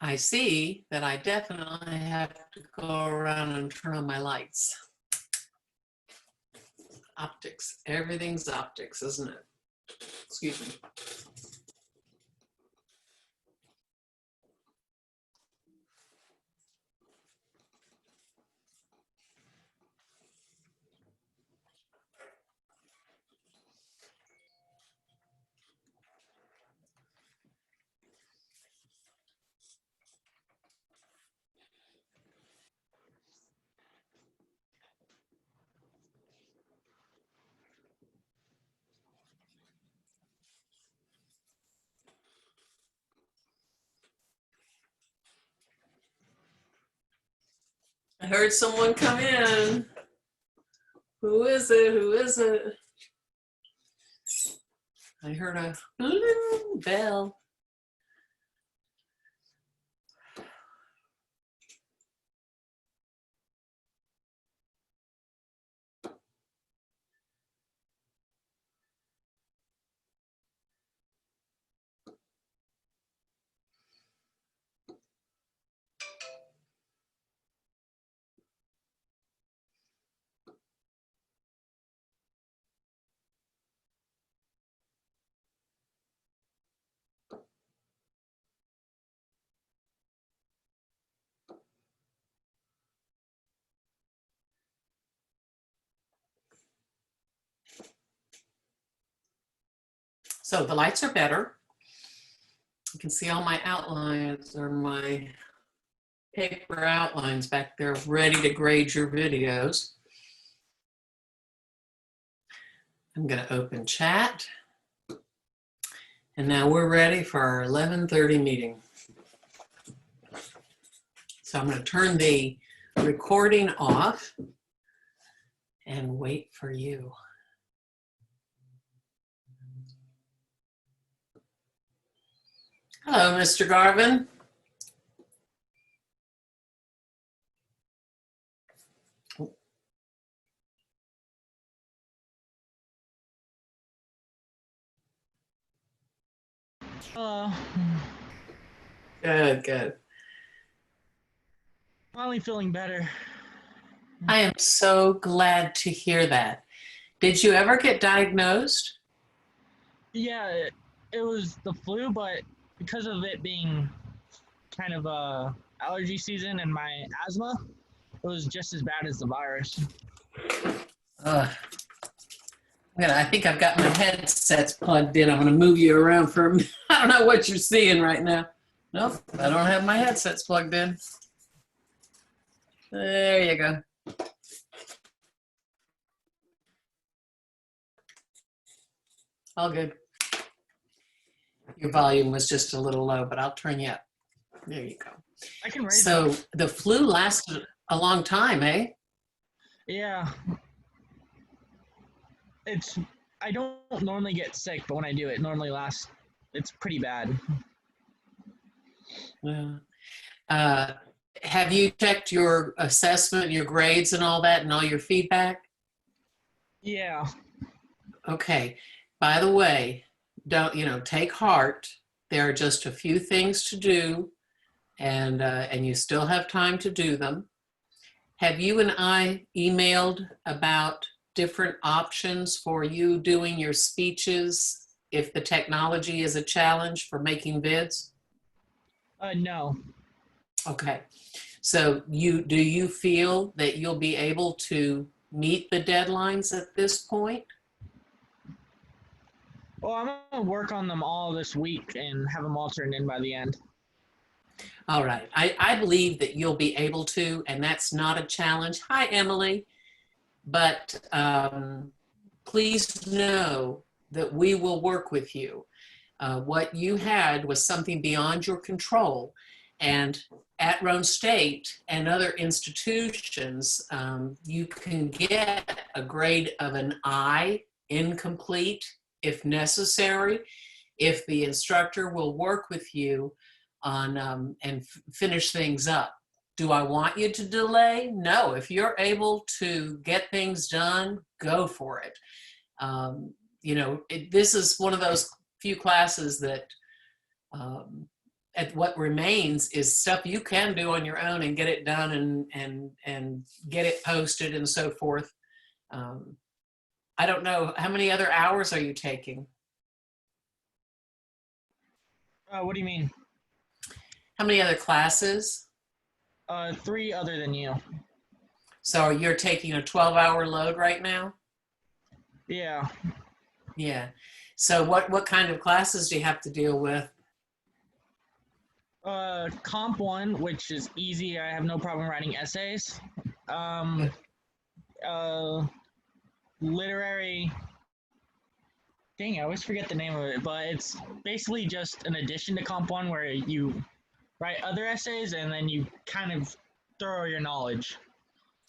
I see that I definitely have to go around and turn on my lights. Optics, everything's optics, isn't it? Excuse me. I heard someone come in. Who is it? Who is it? I heard a bell. So the lights are better. You can see all my outlines or my paper outlines back there ready to grade your videos. I'm going to open chat. And now we're ready for our 11:30 meeting. So I'm going to turn the recording off and wait for you. Hello, Mr. Garvin. Good, good. Finally feeling better. I am so glad to hear that. Did you ever get diagnosed? Yeah, it was the flu, but because of it being kind of allergy season and my asthma, it was just as bad as the virus. I think I've got my headsets plugged in. I'm going to move you around for a minute. I don't know what you're seeing right now. Nope, I don't have my headsets plugged in. There you go. All good. Your volume was just a little low, but I'll turn you up. There you go. I can raise So it. the flu lasted a long time, eh? Yeah. I don't normally get sick, but when I do, it normally lasts. It's pretty bad. Yeah. Have you checked your assessment, your grades and all that and all your feedback? Yeah. Okay. By the way, don't, take heart. There are just a few things to do and you still have time to do them. Have you and I emailed about different options for you doing your speeches if the technology is a challenge for making vids? No. Okay. So do you feel that you'll be able to meet the deadlines at this point? Well, I'm gonna work on them all this week and have them all turned in by the end. All right. I believe that you'll be able to, and that's not a challenge. Hi, Emily. But please know that we will work with you. What you had was something beyond your control. And at Roane State and other institutions, you can get a grade of an I, incomplete, if necessary, if the instructor will work with you on and finish things up. Do I want you to delay? No. If you're able to get things done, go for it. This is one of those few classes that what remains is stuff you can do on your own and get it done and get it posted and so forth. I don't know, how many other hours are you taking? What do you mean? How many other classes? 3 other than you. So you're taking a 12-hour load right now? Yeah. Yeah. So what kind of classes do you have to deal with? Comp 1, which is easy. I have no problem writing essays. Literary. Dang, I always forget the name of it, but it's basically just an addition to Comp 1 where you write other essays and then you kind of throw your knowledge.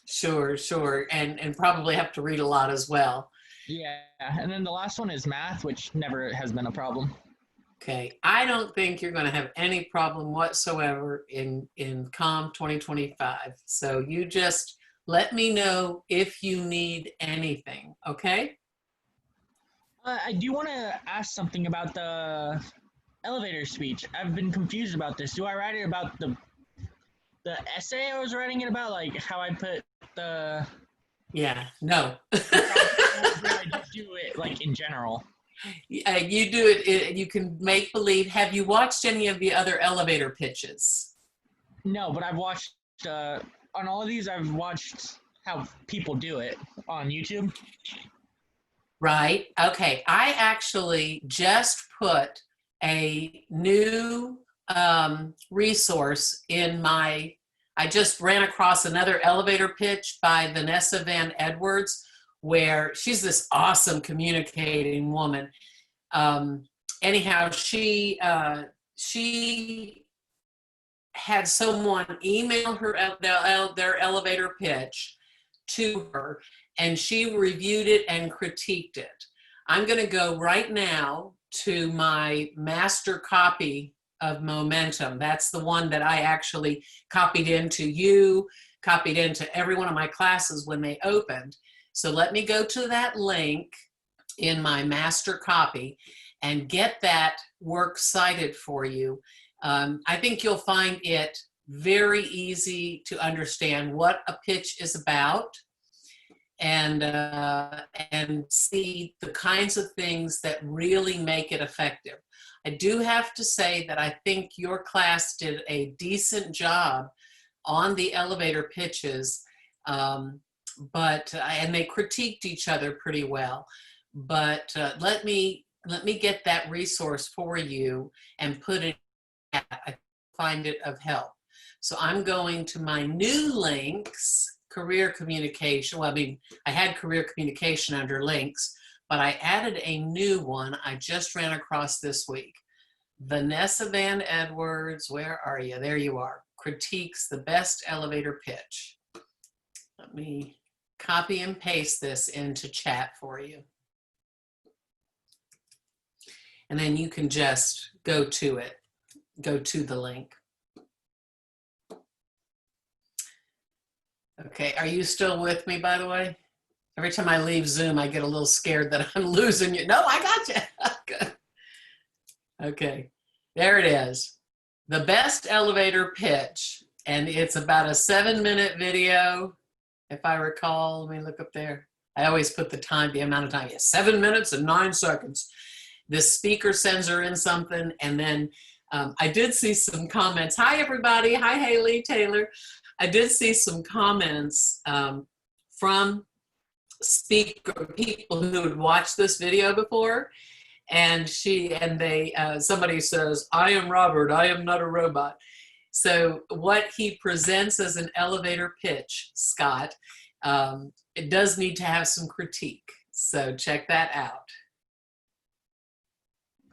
Sure, sure. And probably have to read a lot as well. Yeah, and then the last one is math, which never has been a problem. Okay. I don't think you're going to have any problem whatsoever in COMM 2025. So you just let me know if you need anything, okay? I do want to ask something about the elevator speech. I've been confused about this. Do I write it about the essay I was writing it about, like how I put the? Yeah, no. Or do I just do it like in general? You do it, you can make believe. Have you watched any of the other elevator pitches? No, but I've watched on all of these. I've watched how people do it on YouTube. Right. Okay. I actually just put a new resource in my, I just ran across another elevator pitch by Vanessa Van Edwards, where she's this awesome communicating woman. Anyhow, she had someone email her their elevator pitch to her, and she reviewed it and critiqued it. I'm going to go right now to my master copy of Momentum. That's the one that I actually copied into you, copied into every one of my classes when they opened. So let me go to that link in my master copy and get that work cited for you. I think you'll find it very easy to understand what a pitch is about, and see the kinds of things that really make it effective. I do have to say that I think your class did a decent job on the elevator pitches, and they critiqued each other pretty well. But let me get that resource for you and put it. I find it of help. So I'm going to my new links, career communication. Well, I mean, I had career communication under links, but I added a new one I just ran across this week. Vanessa Van Edwards, where are you? There you are. Critiques the best elevator pitch. Let me copy and paste this into chat for you. And then you can just go to it. Go to the link. Okay, are you still with me, by the way? Every time I leave Zoom, I get a little scared that I'm losing you. No, I got you. Good. Okay, there it is. The best elevator pitch, and it's about a 7-minute video, if I recall. Let me look up there. I always put the time, the amount of time. Yeah, 7 minutes and 9 seconds. This speaker sends her in something, and then I did see some comments. Hi, everybody. Hi, Haley Taylor. I did see some comments from people who had watched this video before, and somebody says, "I am Robert. I am not a robot." So what he presents as an elevator pitch, Scott, it does need to have some critique. So check that out.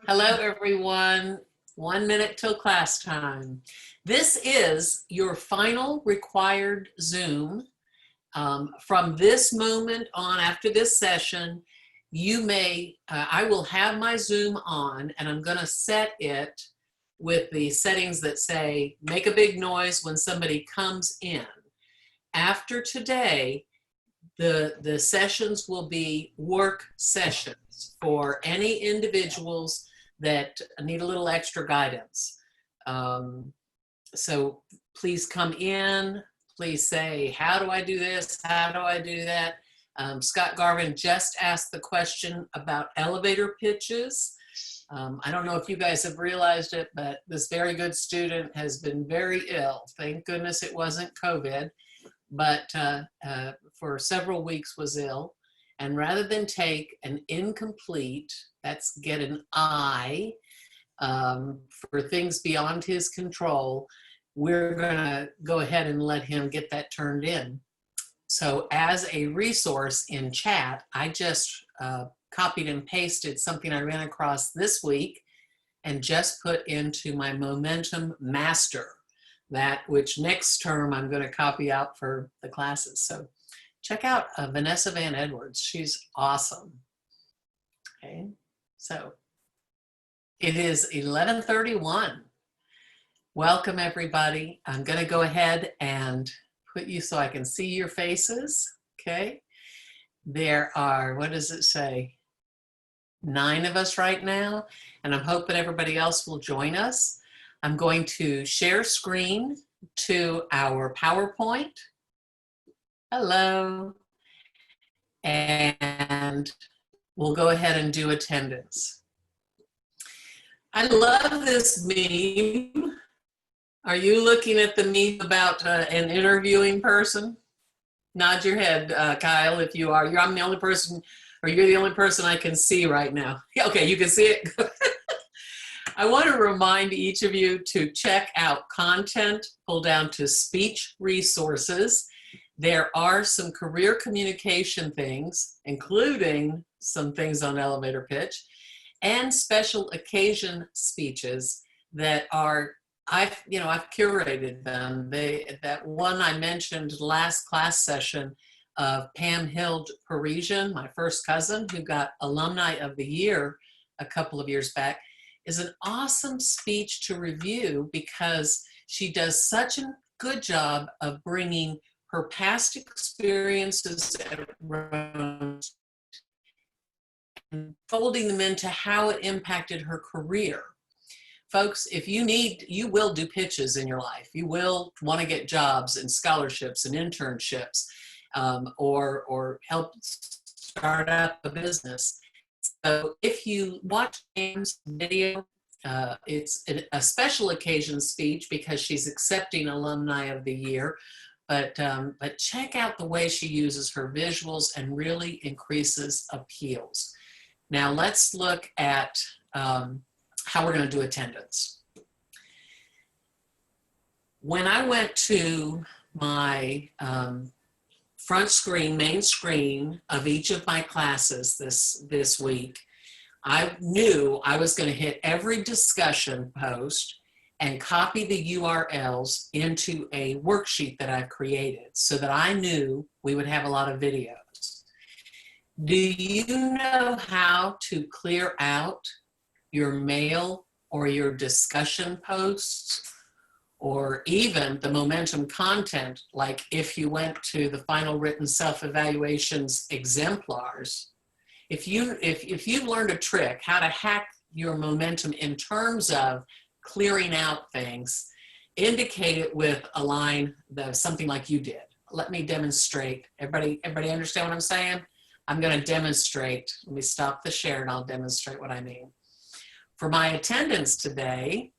Hello, everyone. 1 minute till class time. This is your final required Zoom. From this moment on, after this session, you may, I will have my Zoom on, and I'm going to set it with the settings that say, make a big noise when somebody comes in. After today, the sessions will be work sessions for any individuals that need a little extra guidance. So please come in. Please say, how do I do this? How do I do that? Scott Garvin just asked the question about elevator pitches. I don't know if you guys have realized it, but this very good student has been very ill. Thank goodness it wasn't COVID, but for several weeks was ill. And rather than take an incomplete, that's get an I, for things beyond his control, we're gonna go ahead and let him get that turned in. So as a resource in chat, I just copied and pasted something I ran across this week and just put into my Momentum Master, that which next term I'm going to copy out for the classes. So check out Vanessa Van Edwards. She's awesome. Okay, so it is 11:31. Welcome everybody. I'm going to go ahead and put you so I can see your faces. Okay, there are, what does it say? 9 of us right now, and I'm hoping everybody else will join us. I'm going to share screen to our PowerPoint. Hello. And we'll go ahead and do attendance. I love this meme. Are you looking at the meme about an interviewing person? Nod your head, Kyle, if you are. I'm the only person, or you're the only person I can see right now. Okay, you can see it. I want to remind each of you to check out content, pull down to speech resources. There are some career communication things, including some things on elevator pitch, and special occasion speeches that are, I've curated them. That one I mentioned last class session of Pam Hild Parisian, my first cousin, who got Alumni of the Year a couple of years back, is an awesome speech to review because she does such a good job of bringing her past experiences and folding them into how it impacted her career. Folks, if you need, you will do pitches in your life. You will want to get jobs and scholarships and internships, or help start up a business. So if you watch Pam's video, it's a special occasion speech because she's accepting Alumni of the Year, but check out the way she uses her visuals and really increases appeals. Now let's look at how we're going to do attendance. When I went to my front screen, main screen of each of my classes this week, I knew I was going to hit every discussion post and copy the URLs into a worksheet that I've created so that I knew we would have a lot of videos. Do you know how to clear out your mail or your discussion posts, or even the momentum content, like if you went to the final written self-evaluations exemplars? If you've learned a trick how to hack your momentum in terms of clearing out things, indicate it with a line, something like you did. Let me demonstrate. Everybody understand what I'm saying? I'm going to demonstrate. Let me stop the share and I'll demonstrate what I mean. For my attendance today,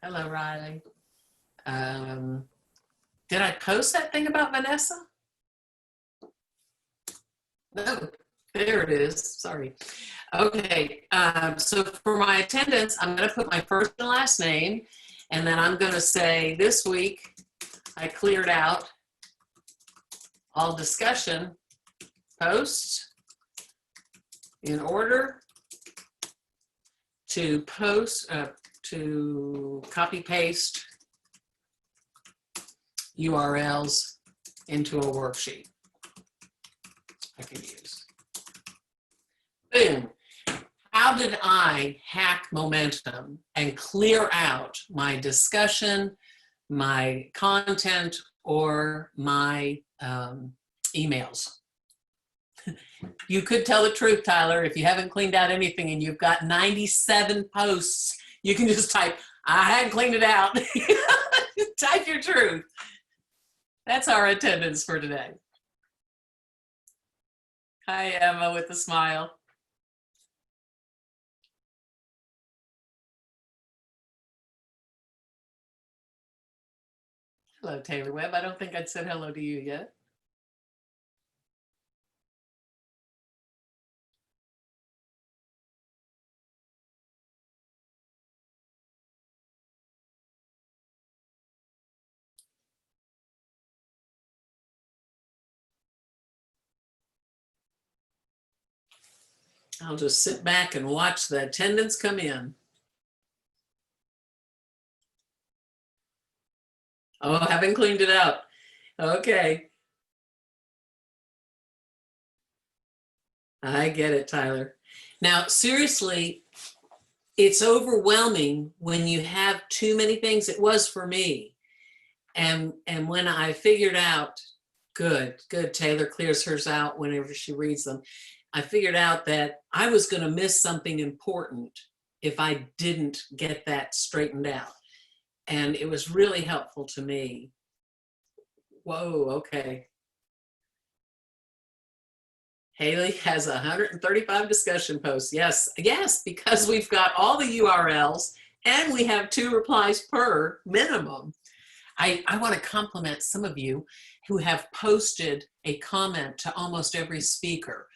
hello, Riley. Did I post that thing about Vanessa? No, there it is. Sorry. Okay, so for my attendance, I'm going to put my first and last name, and then I'm going to say this week I cleared out all discussion posts in order to post, to copy paste URLs into a worksheet I can use. Boom. How did I hack momentum and clear out my discussion, my content, or my emails? You could tell the truth, Tyler. If you haven't cleaned out anything and you've got 97 posts, you can just type, I hadn't cleaned it out. Type your truth. That's our attendance for today. Hi, Emma, with a smile. Hello, Taylor Webb. I don't think I'd said hello to you yet. I'll just sit back and watch the attendance come in. Oh, haven't cleaned it out. Okay. I get it, Tyler. Now, seriously, it's overwhelming when you have too many things. It was for me. And when I figured out, good, Taylor clears hers out whenever she reads them. I figured out that I was going to miss something important if I didn't get that straightened out. And it was really helpful to me. Whoa, okay. Haley has 135 discussion posts. Yes, because we've got all the URLs and we have 2 replies per minimum. I want to compliment some of you who have posted a comment to almost every speaker.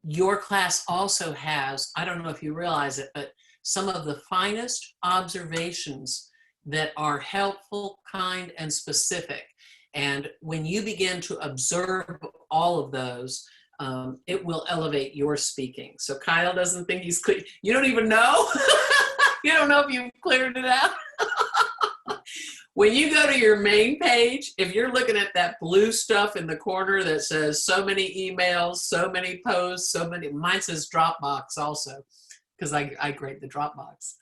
Your class also has, I don't know if you realize it, but some of the finest observations that are helpful, kind, and specific. And when you begin to observe all of those, it will elevate your speaking. So Kyle doesn't think he's clear. You don't even know? You don't know if you've cleared it out? When you go to your main page, if you're looking at that blue stuff in the corner that says so many emails, so many posts, so many, mine says Dropbox also, because I grade the Dropbox.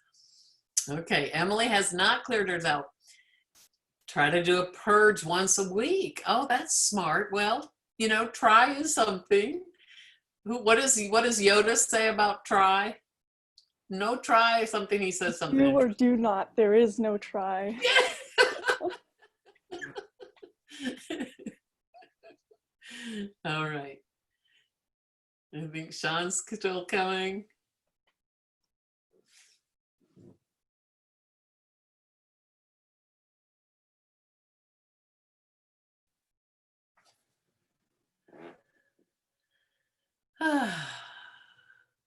Okay, Emily has not cleared hers out. Try to do a purge once a week. Oh, that's smart. Well, you know, try is something. What does Yoda say about try? No try, something he says something. Do or do not. There is no try. All right. I think Sean's still coming.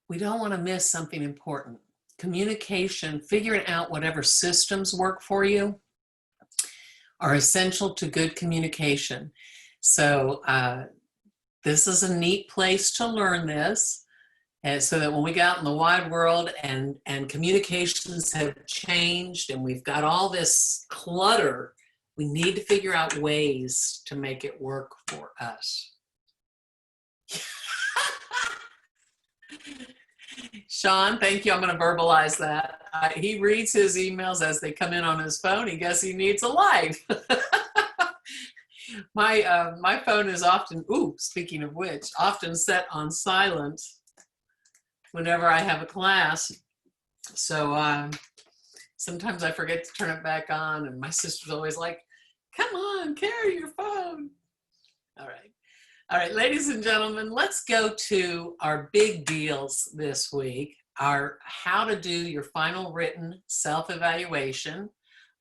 We don't want to miss something important. Communication, figuring out whatever systems work for you are essential to good communication. So this is a neat place to learn this, and so that when we go out in the wide world and communications have changed and we've got all this clutter, we need to figure out ways to make it work for us. Sean, thank you. I'm going to verbalize that. He reads his emails as they come in on his phone. He guess he needs a life. My phone is often, speaking of which, often set on silent whenever I have a class. So sometimes I forget to turn it back on, and my sister's always like, come on, carry your phone. All right, ladies and gentlemen, let's go to our big deals this week, our how to do your final written self-evaluation.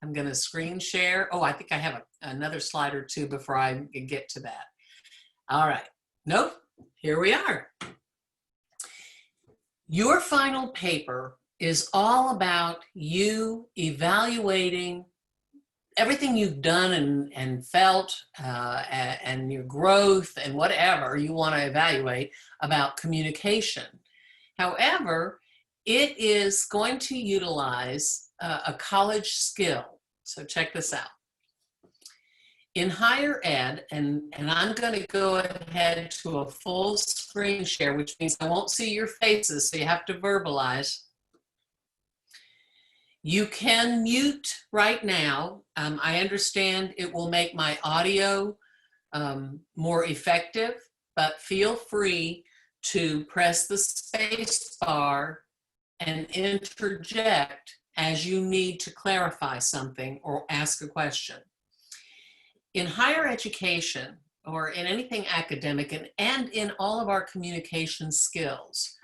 I'm going to screen share. Oh, I think I have another slide or two before I get to that. All right. Nope. Here we are. Your final paper is all about you evaluating everything you've done and felt and your growth and whatever you want to evaluate about communication. However, it is going to utilize a college skill. So check this out. In higher ed, and I'm going to go ahead to a full screen share, which means I won't see your faces, so you have to verbalize. You can mute right now. I understand it will make my audio more effective, but feel free to press the space bar and interject as you need to clarify something or ask a question. In higher education, or in anything academic, and in all of our communication skills,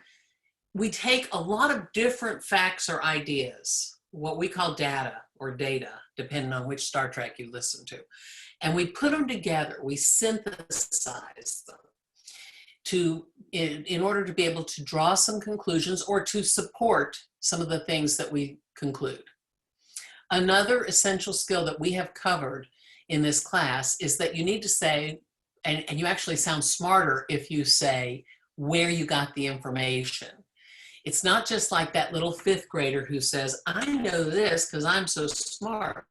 we take a lot of different facts or ideas, what we call data or data, depending on which Star Trek you listen to, and we put them together, we synthesize them in order to be able to draw some conclusions or to support some of the things that we conclude. Another essential skill that we have covered in this class is that you need to say, and you actually sound smarter if you say where you got the information. It's not just like that little fifth grader who says, I know this because I'm so smart.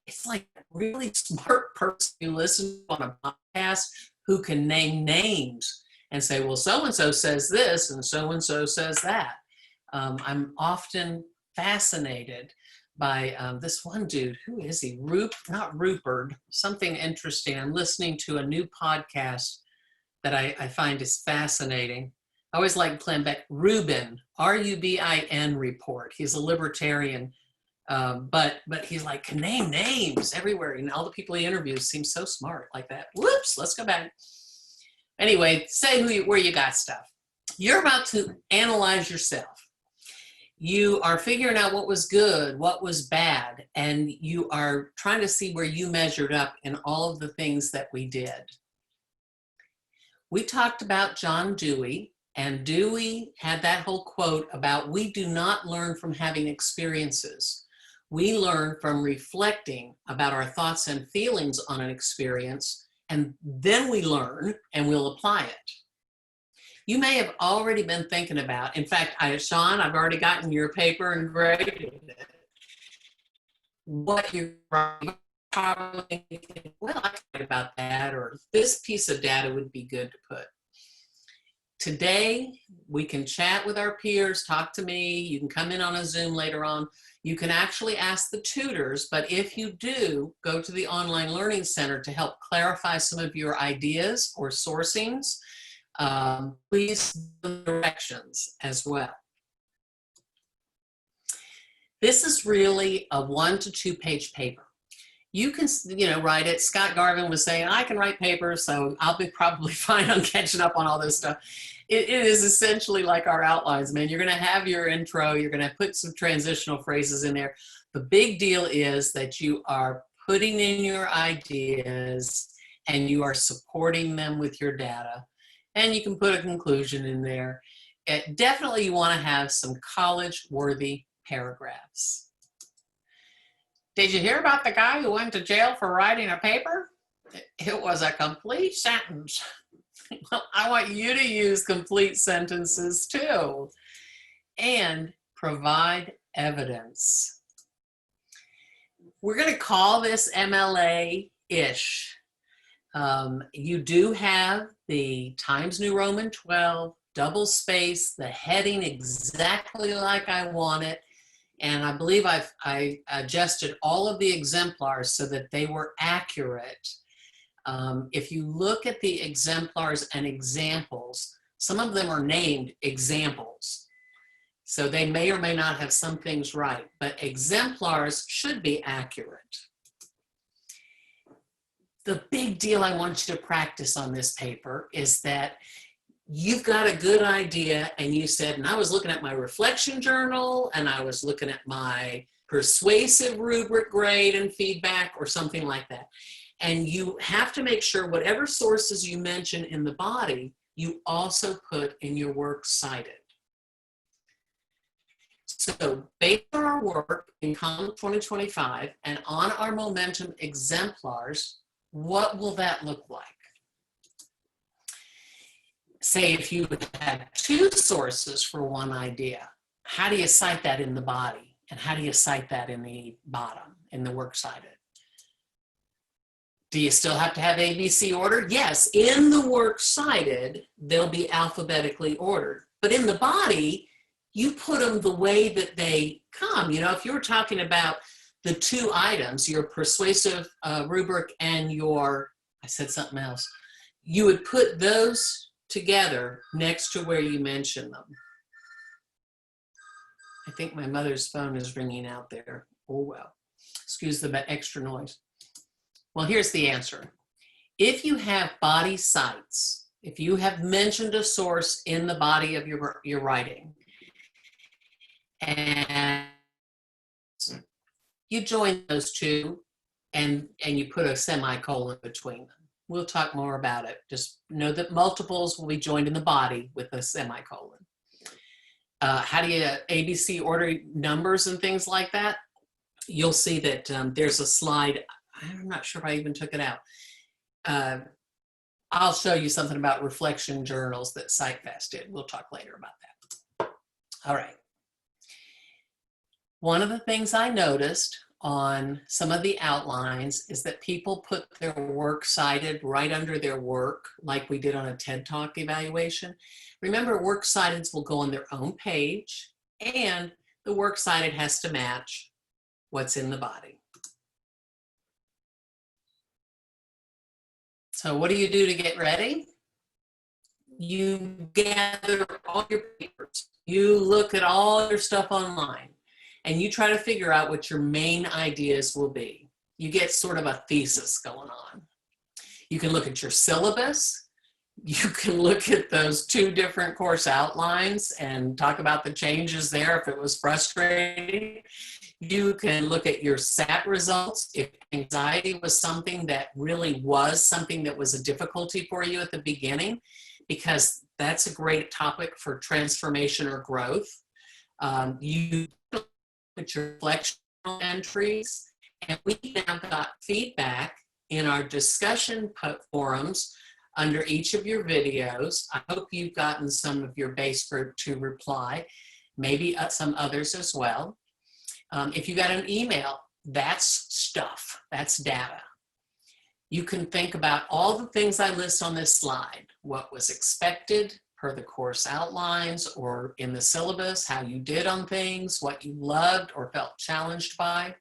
It's like a really smart person you listen on a podcast who can name names and say, well, so-and-so says this and so-and-so says that. I'm often fascinated by this one dude. Who is he? Not Rupert, something interesting. I'm listening to a new podcast that I find is fascinating. I always like playing back Rubin, R-U-B-I-N report. He's a libertarian, but he's like, can name names everywhere. And all the people he interviews seem so smart like that. Whoops, let's go back. Anyway, say where you got stuff. You're about to analyze yourself. You are figuring out what was good, what was bad, and you are trying to see where you measured up in all of the things that we did. We talked about John Dewey, and Dewey had that whole quote about, we do not learn from having experiences. We learn from reflecting about our thoughts and feelings on an experience, and then we learn and we'll apply it. You may have already been thinking about, in fact, Sean, I've already gotten your paper and graded it. What you're probably thinking, well, I can write about that, or this piece of data would be good to put. Today, we can chat with our peers, talk to me, you can come in on a Zoom later on. You can actually ask the tutors, but if you do, go to the Online Learning Center to help clarify some of your ideas or sourcings. Please give directions as well. This is really a 1 to 2 page paper. You can, write it. Scott Garvin was saying, I can write papers, so I'll be probably fine on catching up on all this stuff. It is essentially like our outlines, man. You're going to have your intro. You're going to put some transitional phrases in there. The big deal is that you are putting in your ideas and you are supporting them with your data. And you can put a conclusion in there. Definitely you want to have some college-worthy paragraphs. Did you hear about the guy who went to jail for writing a paper? It was a complete sentence. Well, I want you to use complete sentences too. And provide evidence. We're going to call this MLA-ish. You do have the Times New Roman 12, double space, the heading exactly like I want it. And I believe I adjusted all of the exemplars so that they were accurate. If you look at the exemplars and examples, some of them are named examples. So they may or may not have some things right, but exemplars should be accurate. The big deal I want you to practice on this paper is that you've got a good idea and you said, and I was looking at my reflection journal and I was looking at my persuasive rubric grade and feedback or something like that. And you have to make sure whatever sources you mention in the body, you also put in your works cited. So based on our work in COMM 2025 and on our momentum exemplars, what will that look like? Say if you had 2 sources for one idea, how do you cite that in the body? And how do you cite that in the bottom, in the works cited? Do you still have to have ABC ordered? Yes, in the works cited, they'll be alphabetically ordered. But in the body, you put them the way that they come. If you were talking about the 2 items, your persuasive rubric and your, I said something else, you would put those together next to where you mention them. I think my mother's phone is ringing out there. Oh, well, excuse the extra noise. Well, here's the answer. If you have body cites, if you have mentioned a source in the body of your writing, and you join those two and you put a semicolon between them. We'll talk more about it. Just know that multiples will be joined in the body with a semicolon. How do you ABC order numbers and things like that? You'll see that there's a slide. I'm not sure if I even took it out. I'll show you something about reflection journals that CiteFast did. We'll talk later about that. All right. One of the things I noticed on some of the outlines is that people put their works cited right under their work, like we did on a TED Talk evaluation. Remember, works cited will go on their own page, and the works cited has to match what's in the body. So what do you do to get ready? You gather all your papers. You look at all your stuff online, and you try to figure out what your main ideas will be. You get sort of a thesis going on. You can look at your syllabus. You can look at those 2 different course outlines and talk about the changes there if it was frustrating. You can look at your SAT results. If anxiety was something that really was something that was a difficulty for you at the beginning, because that's a great topic for transformation or growth. You look at your reflection entries, and we now got feedback in our discussion forums under each of your videos. I hope you've gotten some of your base group to reply, maybe some others as well. If you got an email, that's stuff, that's data. You can think about all the things I list on this slide, what was expected per the course outlines or in the syllabus, how you did on things, what you loved or felt challenged by,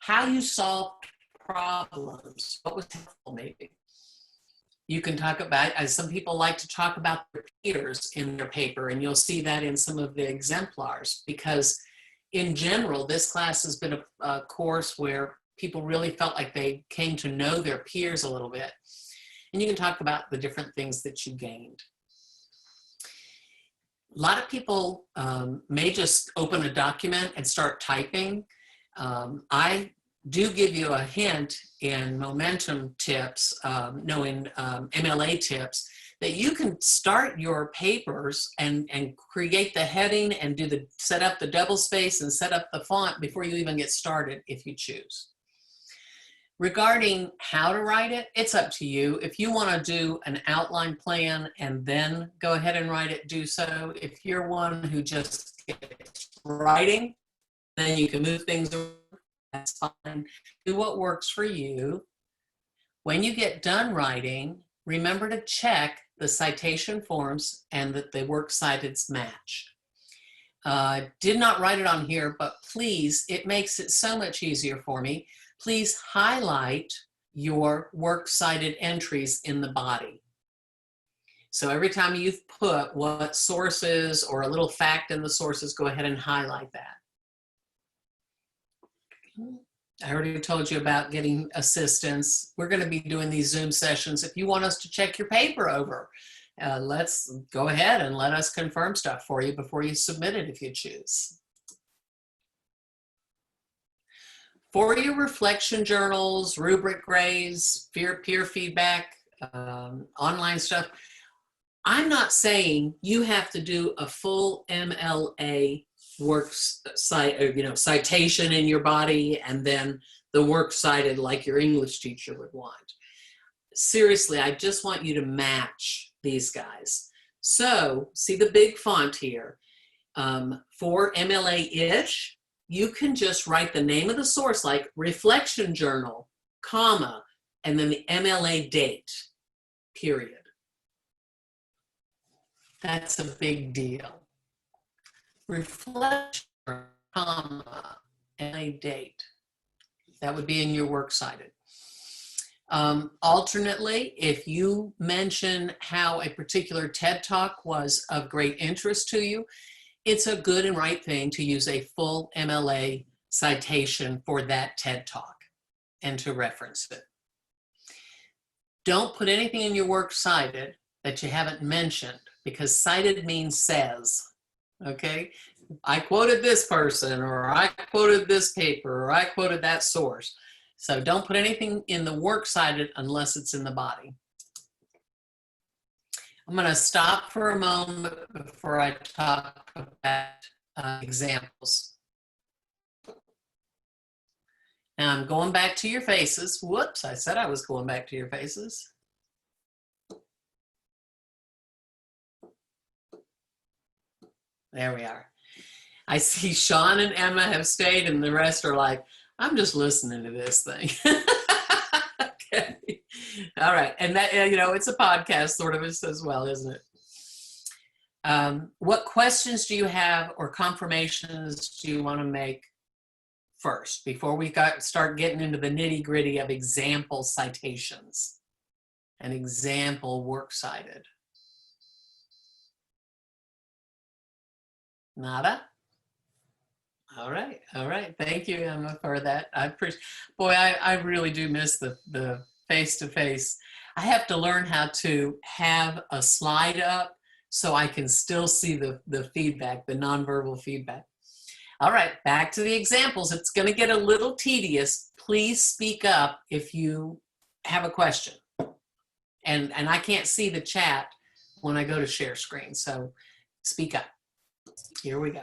how you solved problems, what was helpful maybe. You can talk about, as some people like to talk about their peers in their paper, and you'll see that in some of the exemplars, because in general, this class has been a course where people really felt like they came to know their peers a little bit. And you can talk about the different things that you gained. A lot of people may just open a document and start typing. I do give you a hint in momentum tips, in MLA tips, that you can start your papers and create the heading and set up the double space and set up the font before you even get started if you choose. Regarding how to write it, it's up to you. If you want to do an outline plan and then go ahead and write it, do so. If you're one who just gets writing, then you can move things around. That's fine. Do what works for you. When you get done writing, remember to check the citation forms and that the works citeds match. Did not write it on here, but please, it makes it so much easier for me. Please highlight your works cited entries in the body. So every time you've put what sources or a little fact in the sources, go ahead and highlight that. I already told you about getting assistance. We're going to be doing these Zoom sessions. If you want us to check your paper over, let's go ahead and let us confirm stuff for you before you submit it if you choose. For your reflection journals, rubric grades, peer feedback, online stuff, I'm not saying you have to do a full MLA works citation in your body and then the works cited like your English teacher would want. Seriously, I just want you to match these guys. So see the big font here. For MLA-ish, you can just write the name of the source like reflection journal, comma, and then the MLA date, period. That's a big deal. Reflection, comma, MLA date. That would be in your works cited. Alternately, if you mention how a particular TED Talk was of great interest to you, it's a good and right thing to use a full MLA citation for that TED Talk and to reference it. Don't put anything in your work cited that you haven't mentioned, because cited means says, okay? I quoted this person, or I quoted this paper, or I quoted that source. So don't put anything in the works cited unless it's in the body. I'm going to stop for a moment before I talk about examples. Now I'm going back to your faces. Whoops, I said I was going back to your faces. There we are. I see Sean and Emma have stayed, and the rest are like, I'm just listening to this thing. Okay. All right. And that, you know, it's a podcast sort of as well, isn't it? What questions do you have or confirmations do you want to make first before we start getting into the nitty gritty of example citations and example works cited? Nada? All right. All right. Thank you, Emma, for that. I appreciate, boy, I really do miss the face-to-face. I have to learn how to have a slide up so I can still see the feedback, the nonverbal feedback. All right, back to the examples. It's going to get a little tedious. Please speak up if you have a question. And I can't see the chat when I go to share screen, so speak up. Here we go.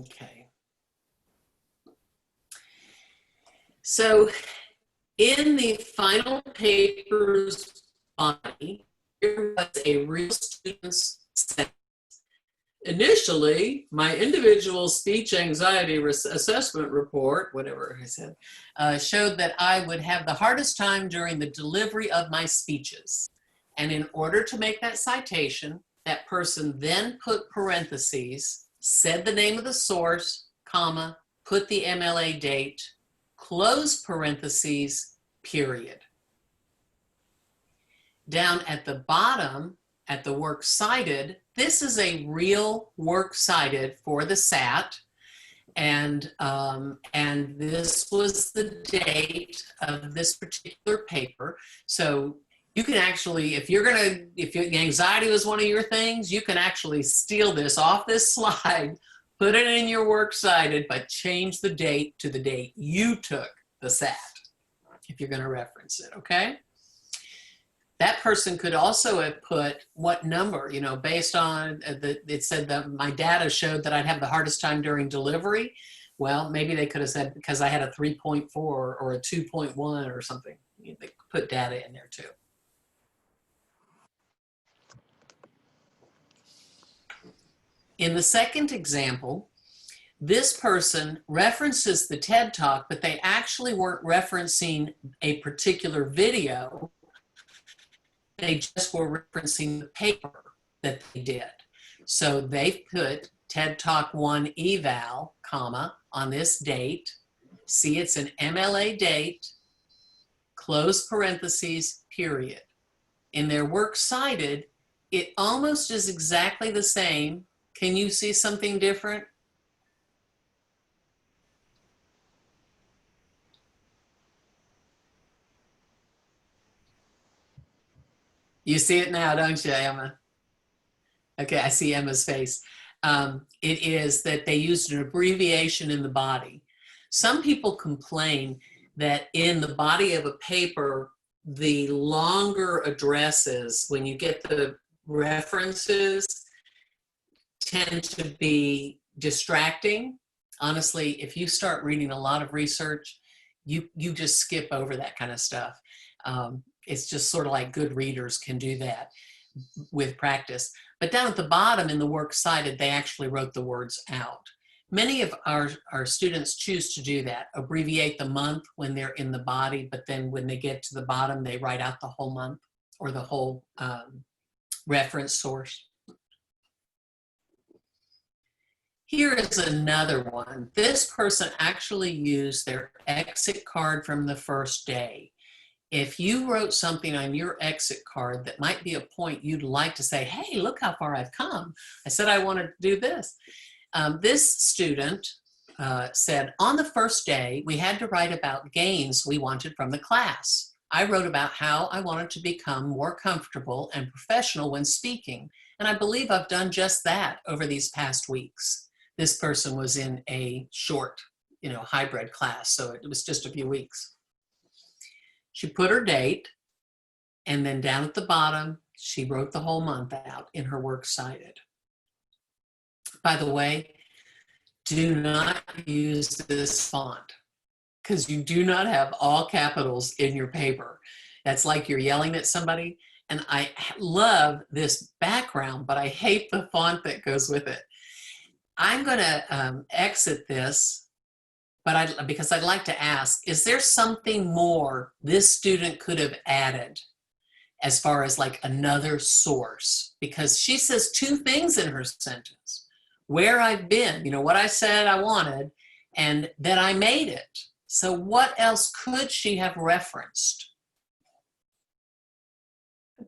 Okay. So in the final paper's body, there was a real student's sentence. Initially, my individual speech anxiety assessment report, whatever I said, showed that I would have the hardest time during the delivery of my speeches. And in order to make that citation, that person then put parentheses, said the name of the source, comma, put the MLA date, close parentheses, period. Down at the bottom, at the works cited, this is a real works cited for the SAT, and this was the date of this particular paper. So you can actually, if anxiety was one of your things, you can actually steal this off this slide, put it in your works cited, but change the date to the date you took the SAT, if you're going to reference it, okay? That person could also have put what number, you know, based on, it said that my data showed that I'd have the hardest time during delivery. Well, maybe they could have said because I had a 3.4 or a 2.1 or something. They could put data in there too. In the second example, this person references the TED Talk, but they actually weren't referencing a particular video. They just were referencing the paper that they did. So they put TED Talk 1 eval, comma, on this date. See, it's an MLA date, close parentheses, period. In their works cited, it almost is exactly the same. Can you see something different? You see it now, don't you, Emma? Okay, I see Emma's face. It is that they used an abbreviation in the body. Some people complain that in the body of a paper, the longer addresses, when you get the references, tend to be distracting. Honestly, if you start reading a lot of research, you just skip over that kind of stuff. It's just sort of like good readers can do that with practice. But down at the bottom in the works cited, they actually wrote the words out. Many of our students choose to do that, abbreviate the month when they're in the body, but then when they get to the bottom, they write out the whole month or the whole reference source. Here is another one. This person actually used their exit card from the first day. if you wrote something on your exit card that might be a point you'd like to say, hey, look how far I've come. I said I wanted to do this. This student said, on the first day, we had to write about gains we wanted from the class. I wrote about how I wanted to become more comfortable and professional when speaking, and I believe I've done just that over these past weeks. This person was in a short, hybrid class, so it was just a few weeks. She put her date, and then down at the bottom, she wrote the whole month out in her works cited. By the way, do not use this font because you do not have all capitals in your paper. That's like you're yelling at somebody. And I love this background, but I hate the font that goes with it. I'm going to exit this, but because I'd like to ask, is there something more this student could have added as far as like another source? Because she says two things in her sentence: where I've been, what I said I wanted, and that I made it. So what else could she have referenced?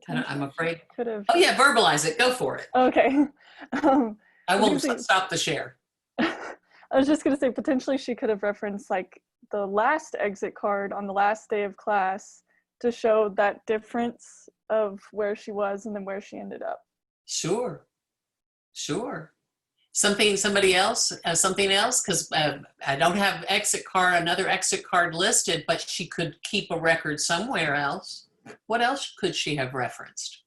I'm afraid. Could have. Oh yeah, verbalize it. Go for it. Okay. I won't stop the share. I was just going to say, potentially she could have referenced like the last exit card on the last day of class to show that difference of where she was and then where she ended up. Sure. Somebody else, something else, because I don't have another exit card listed, but she could keep a record somewhere else. What else could she have referenced?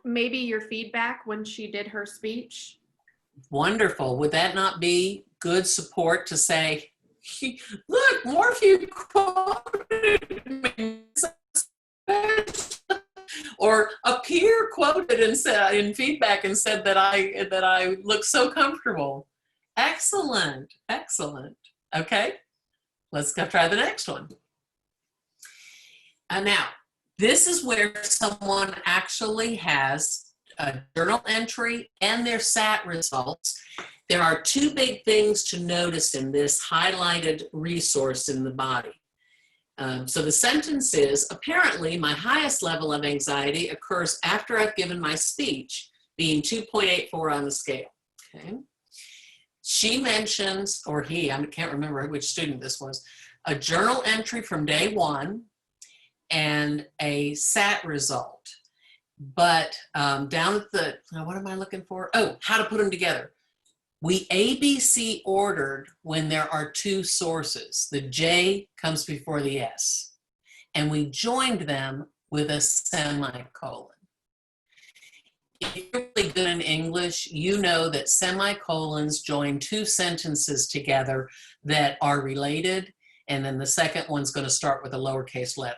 Maybe your feedback when she did her speech. Wonderful. Would that not be good support to say, look, Morphew quoted me, or a peer quoted and said in feedback and said that I look so comfortable. Excellent. Okay, let's go try the next one. Now, this is where someone actually has a journal entry and their SAT results. There are two big things to notice in this highlighted resource in the body. So the sentence is, apparently my highest level of anxiety occurs after I've given my speech, being 2.84 on the scale. Okay. She mentions, or he, I can't remember which student this was, a journal entry from day one and a SAT result. But down at the, what am I looking for? Oh, how to put them together. We ABC ordered when there are two sources. The J comes before the S. And we joined them with a semicolon. If you're really good in English, you know that semicolons join two sentences together that are related, and then the second one's going to start with a lowercase letter.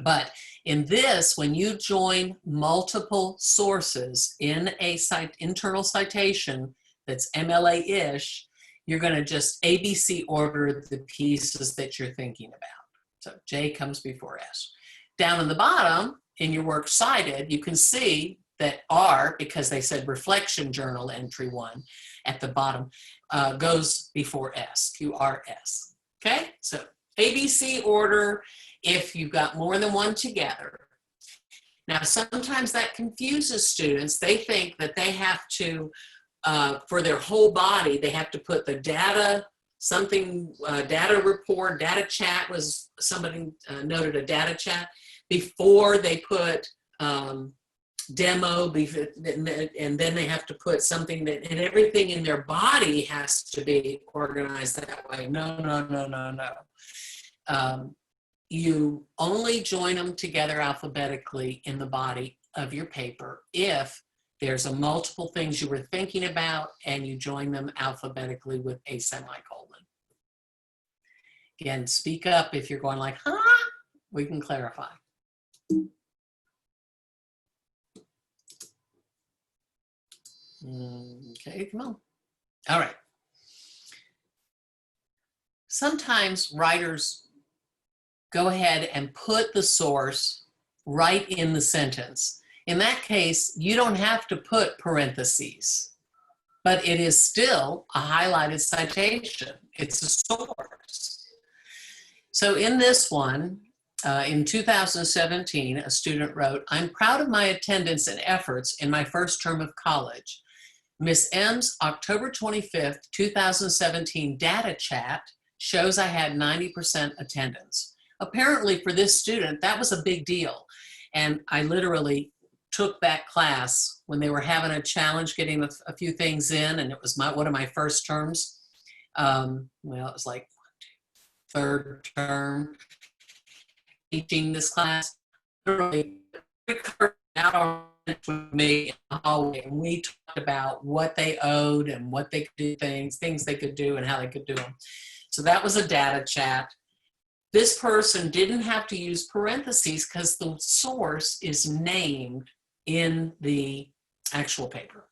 But in this, when you join multiple sources in a internal citation that's MLA-ish, you're going to just ABC order the pieces that you're thinking about. So J comes before S. Down in the bottom, in your works cited, you can see that R, because they said reflection journal entry 1 at the bottom, goes before S, QRS. Okay, so ABC order if you've got more than one together. Now, sometimes that confuses students. They think that they have to, for their whole body, they have to put the data, data report, data chat was, somebody noted a data chat, before they put demo, and then they have to put something that, and everything in their body has to be organized that way. No. You only join them together alphabetically in the body of your paper if there's a multiple things you were thinking about and you join them alphabetically with a semicolon. Again, speak up if you're going like, huh? We can clarify. Okay, come on. All right. Sometimes writers go ahead and put the source right in the sentence. In that case, you don't have to put parentheses, but it is still a highlighted citation. It's a source. So in this one, in 2017, a student wrote, "I'm proud of my attendance and efforts in my first term of college. Miss M's October 25th, 2017 data chat shows I had 90% attendance." Apparently for this student, that was a big deal. And I literally took that class when they were having a challenge getting a few things in, and it was one of my first terms. Well, it was like third term teaching this class. Literally out with me in the hallway, and we talked about what they owed and what they could do, things they could do and how they could do them. So that was a data chat. This person didn't have to use parentheses because the source is named in the actual paper.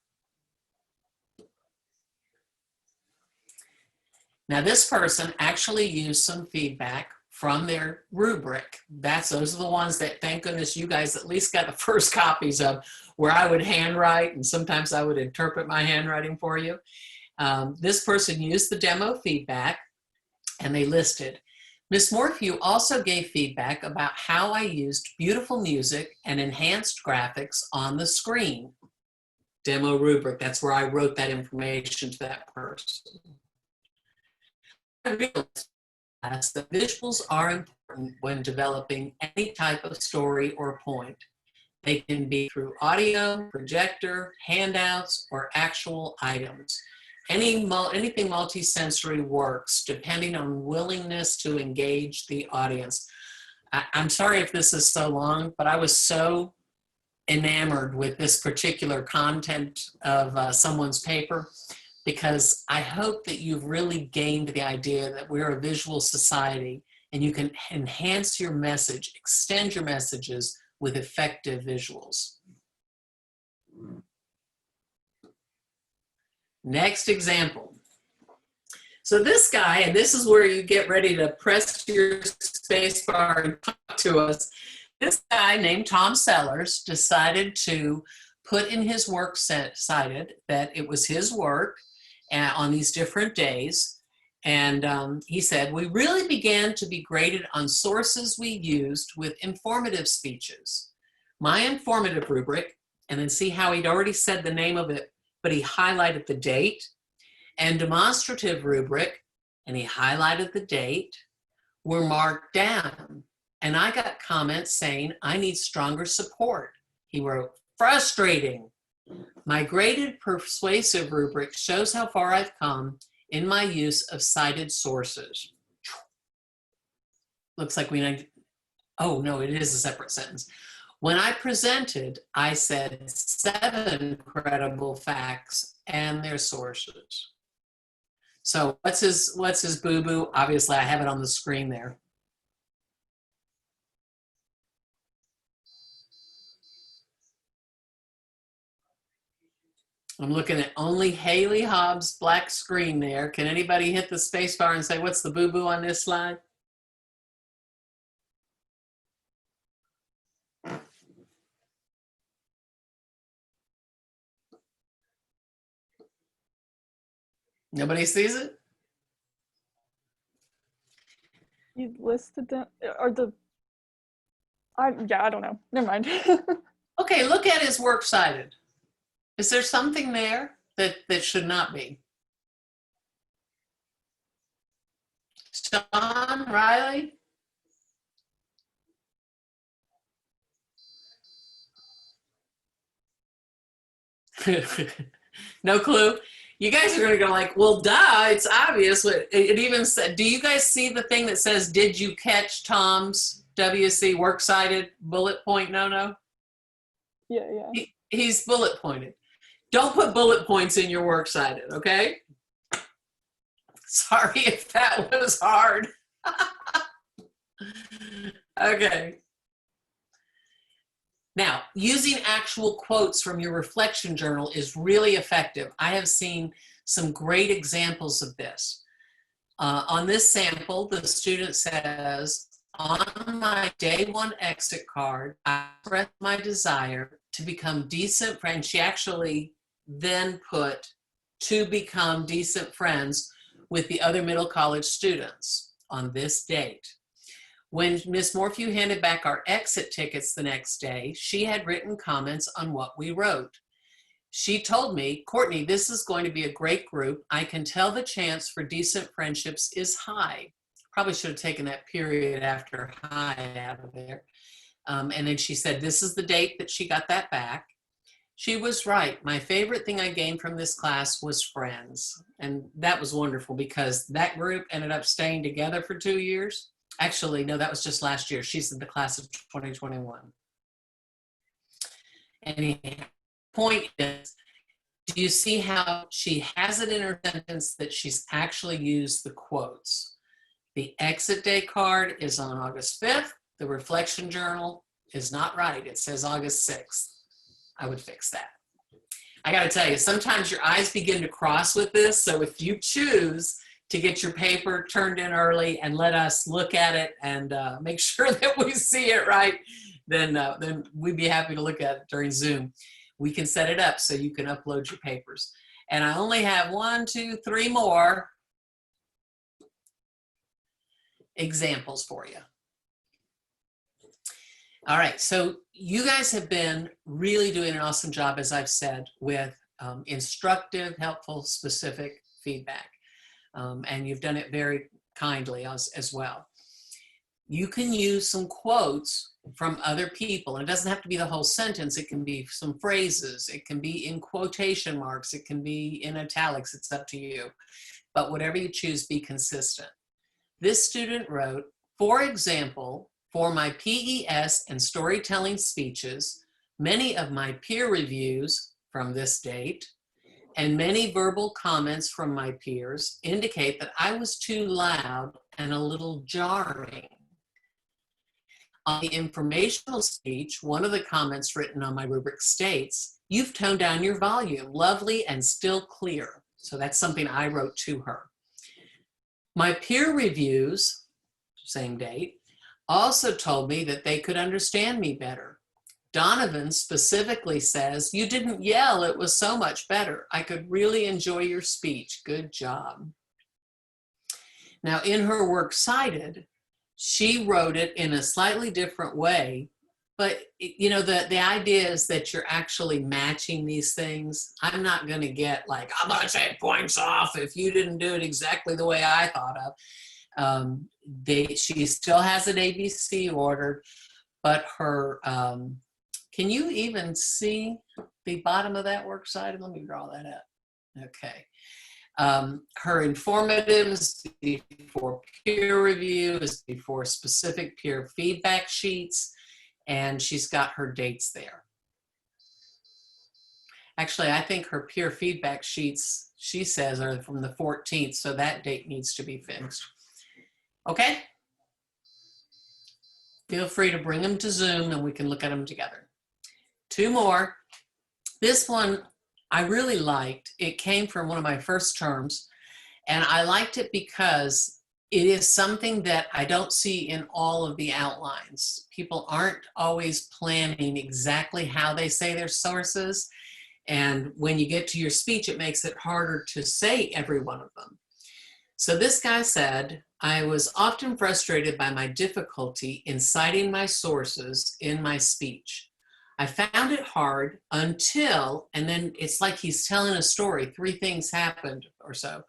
Now this person actually used some feedback from their rubric. Those are the ones that, thank goodness, you guys at least got the first copies of, where I would handwrite and sometimes I would interpret my handwriting for you. This person used the demo feedback and they listed, "Miss Morphew also gave feedback about how I used beautiful music and enhanced graphics on the screen." Demo rubric, that's where I wrote that information to that person. I realized that visuals are important when developing any type of story or point. They can be through audio, projector, handouts, or actual items. Anything multisensory works depending on willingness to engage the audience. I'm sorry if this is so long, but I was so enamored with this particular content of someone's paper, because I hope that you've really gained the idea that we're a visual society and you can enhance your message, extend your messages with effective visuals. Next example. So this guy, and this is where you get ready to press your space bar and talk to us. This guy named Tom Sellers decided to put in his works cited that it was his work on these different days. And he said, "We really began to be graded on sources we used with informative speeches. My informative rubric," and then see how he'd already said the name of it, but he highlighted the date, "and demonstrative rubric," and he highlighted the date, "were marked down. And I got comments saying I need stronger support." He wrote, "Frustrating. My graded persuasive rubric shows how far I've come in my use of cited sources." Looks like we need, oh no, it is a separate sentence. "When I presented, I said 7 credible facts and their sources." So what's his boo-boo? Obviously I have it on the screen there. I'm looking at only Haley Hobbs' black screen there. Can anybody hit the space bar and say, what's the boo-boo on this slide? Nobody sees it? You listed them, or yeah, I don't know. Never mind. Okay, look at his works cited. Is there something there that should not be? Sean, Riley? No clue? You guys are going to go like, well, duh, it's obvious. It even said, do you guys see the thing that says, did you catch Tom's WC works cited bullet point? No. Yeah. He's bullet pointed. Don't put bullet points in your works cited, okay? Sorry if that was hard. Okay. Now, using actual quotes from your reflection journal is really effective. I have seen some great examples of this. On this sample, the student says, on my day 1 exit card, I expressed my desire to become decent friends. She actually then put to become decent friends with the other middle college students on this date. When Miss Morphew handed back our exit tickets the next day, she had written comments on what we wrote. She told me, Courtney, this is going to be a great group. I can tell the chance for decent friendships is high. Probably should have taken that period after high out of there. And then she said, this is the date that she got that back. She was right. My favorite thing I gained from this class was friends. And that was wonderful because that group ended up staying together for 2 years. Actually, no, that was just last year. She's in the class of 2021. Anyhow, point is, do you see how she has it in her sentence that she's actually used the quotes? The exit day card is on August 5th. The reflection journal is not right. It says August 6th. I would fix that. I got to tell you, sometimes your eyes begin to cross with this. So if you choose to get your paper turned in early and let us look at it and make sure that we see it right, then we'd be happy to look at it during Zoom. We can set it up so you can upload your papers. And I only have 1, 2, 3 more examples for you. All right, so you guys have been really doing an awesome job, as I've said, with instructive, helpful, specific feedback. And you've done it very kindly as well. You can use some quotes from other people. And it doesn't have to be the whole sentence. It can be some phrases. It can be in quotation marks. It can be in italics. It's up to you. But whatever you choose, be consistent. This student wrote, for example, for my PES and storytelling speeches, many of my peer reviews from this date and many verbal comments from my peers indicate that I was too loud and a little jarring. On the informational speech, one of the comments written on my rubric states, you've toned down your volume, lovely and still clear. So that's something I wrote to her. My peer reviews, same date, also told me that they could understand me better. Donovan specifically says, you didn't yell, it was so much better. I could really enjoy your speech, good job. Now in her works cited, she wrote it in a slightly different way, but you know, the idea is that you're actually matching these things. I'm not gonna get like, I'm gonna take points off if you didn't do it exactly the way I thought of. She still has an ABC ordered, but her, can you even see the bottom of that works cited? Let me draw that up. Okay. Her informative is before peer review, is before specific peer feedback sheets, and she's got her dates there. Actually, I think her peer feedback sheets, she says, are from the 14th, so that date needs to be fixed. Okay? Feel free to bring them to Zoom and we can look at them together. 2 more. This one I really liked. It came from one of my first terms, and I liked it because it is something that I don't see in all of the outlines. People aren't always planning exactly how they say their sources, and when you get to your speech, it makes it harder to say every one of them. So this guy said, I was often frustrated by my difficulty in citing my sources in my speech. I found it hard until, and then it's like he's telling a story, 3 things happened or so.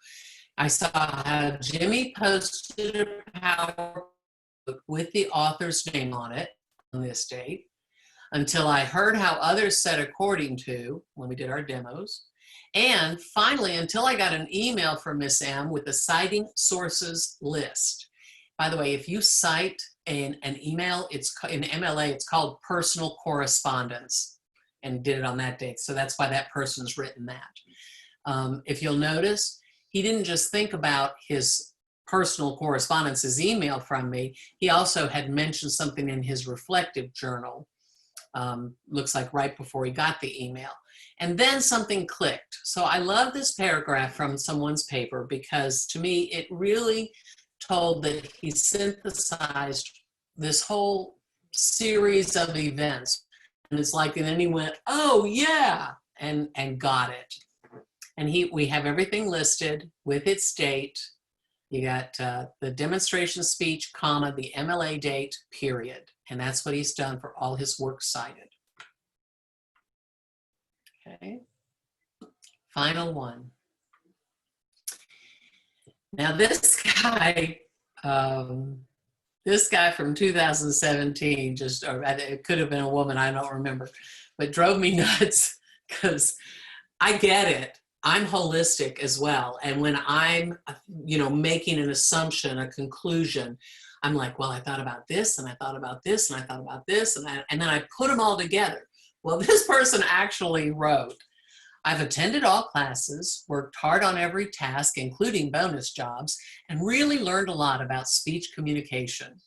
I saw how Jimmy posted a PowerPoint with the author's name on it on this date, until I heard how others said according to, when we did our demos, and finally, until I got an email from Miss M with the citing sources list. By the way, if you cite an email, it's in MLA, it's called personal correspondence, and did it on that date. So that's why that person's written that. If you'll notice, he didn't just think about his personal correspondence, his email from me. He also had mentioned something in his reflective journal, looks like right before he got the email. And then something clicked. So I love this paragraph from someone's paper because to me, it really told that he synthesized this whole series of events. And it's like, and then he went, oh yeah, and got it. And we have everything listed with its date, You got the demonstration speech, comma, the MLA date, period. And that's what he's done for all his works cited. Okay. Final one. Now this guy from 2017, just, or it could have been a woman, I don't remember, but drove me nuts because I get it. I'm holistic as well. And when I'm, making an assumption, a conclusion, I'm like, well, I thought about this and I thought about this and I thought about this. And then I put them all together. Well, this person actually wrote, I've attended all classes, worked hard on every task, including bonus jobs, and really learned a lot about speech communication.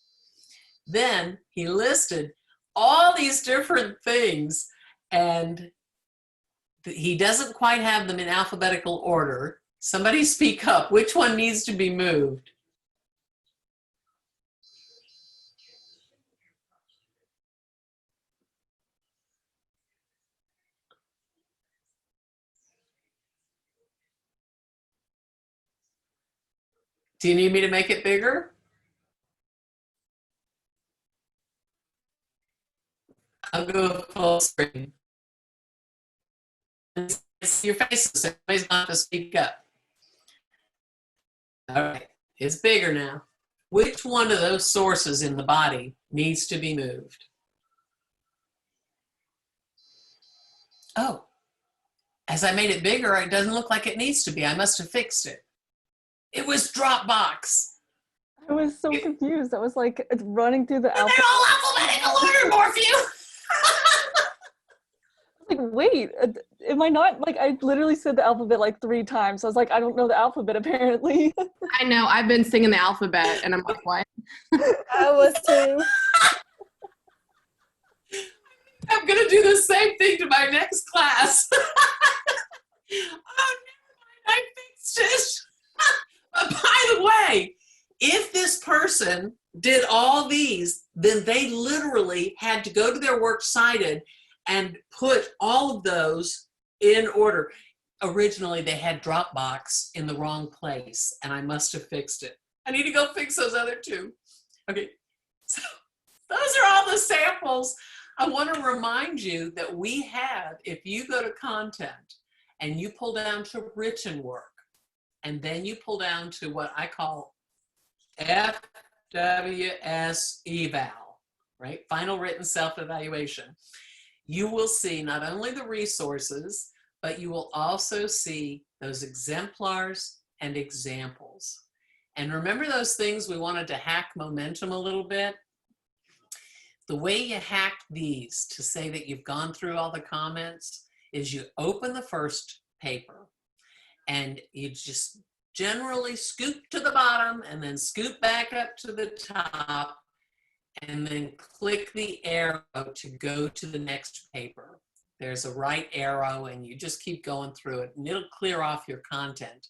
Then he listed all these different things, and he doesn't quite have them in alphabetical order. Somebody speak up. Which one needs to be moved? Do you need me to make it bigger? I'll go full screen. It's your face, so everybody's not to speak up. All right, it's bigger now. Which one of those sources in the body needs to be moved? Oh, as I made it bigger, it doesn't look like it needs to be. I must have fixed it. It was Dropbox. I was so confused. I was like running through the And they're all alphabetical order, Morphew. like, wait, am I not, like, I literally said the alphabet like 3 times. I was like, I don't know the alphabet apparently. I know, I've been singing the alphabet and I'm like, what? I was too. I'm going to do the same thing to my next class. Oh, never mind, I fixed it. But by the way, if this person did all these, then they literally had to go to their works cited and put all of those in order. Originally, they had Dropbox in the wrong place, and I must have fixed it. I need to go fix those other 2. Okay, so those are all the samples. I want to remind you that we have, if you go to content and you pull down to written work, and then you pull down to what I call FWSEval, right? Final written self-evaluation. You will see not only the resources, but you will also see those exemplars and examples. And remember those things we wanted to hack momentum a little bit? The way you hack these to say that you've gone through all the comments is you open the first paper and you just generally scoop to the bottom and then scoop back up to the top and then click the arrow to go to the next paper. There's a right arrow and you just keep going through it and it'll clear off your content.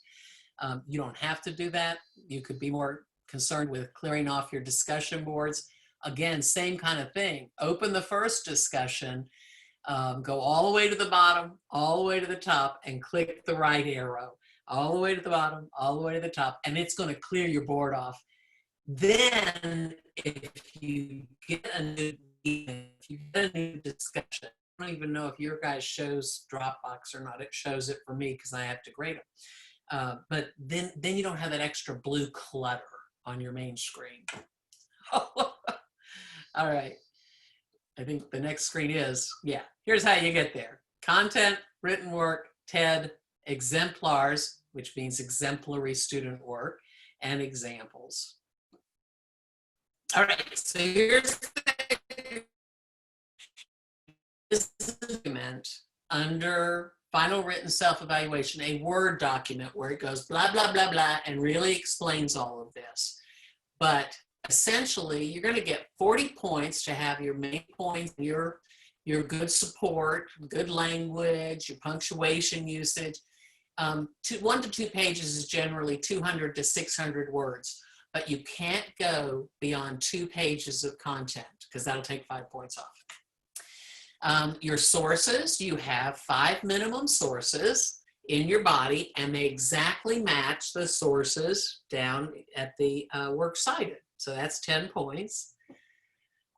You don't have to do that. You could be more concerned with clearing off your discussion boards. Again, same kind of thing. Open the first discussion, go all the way to the bottom, all the way to the top, and click the right arrow. All the way to the bottom, all the way to the top, and it's going to clear your board off. Then, if you get a new discussion, I don't even know if your guys shows Dropbox or not. It shows it for me because I have to grade them. But then you don't have that extra blue clutter on your main screen. All right. I think the next screen is, yeah, here's how you get there. Content, written work, TED, exemplars, which means exemplary student work, and examples. All right, so here's this document under final written self-evaluation, a Word document where it goes blah, blah, blah, blah, and really explains all of this. But essentially, you're going to get 40 points to have your main points, your good support, good language, your punctuation usage. 1 to 2 pages is generally 200 to 600 words, but you can't go beyond 2 pages of content because that'll take 5 points off. Your sources, you have 5 minimum sources. in your body, and they exactly match the sources down at the works cited. So that's 10 points.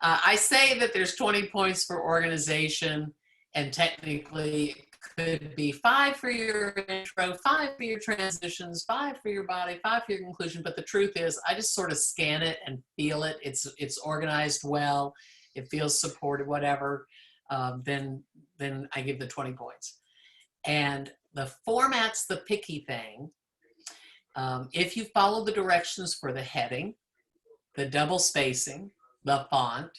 I say that there's 20 points for organization, and technically it could be 5 for your intro, 5 for your transitions, 5 for your body, 5 for your conclusion. But the truth is, I just sort of scan it and feel it. It's organized well. It feels supported, whatever. Then I give the 20 points. And the format's the picky thing. If you follow the directions for the heading, the double spacing, the font,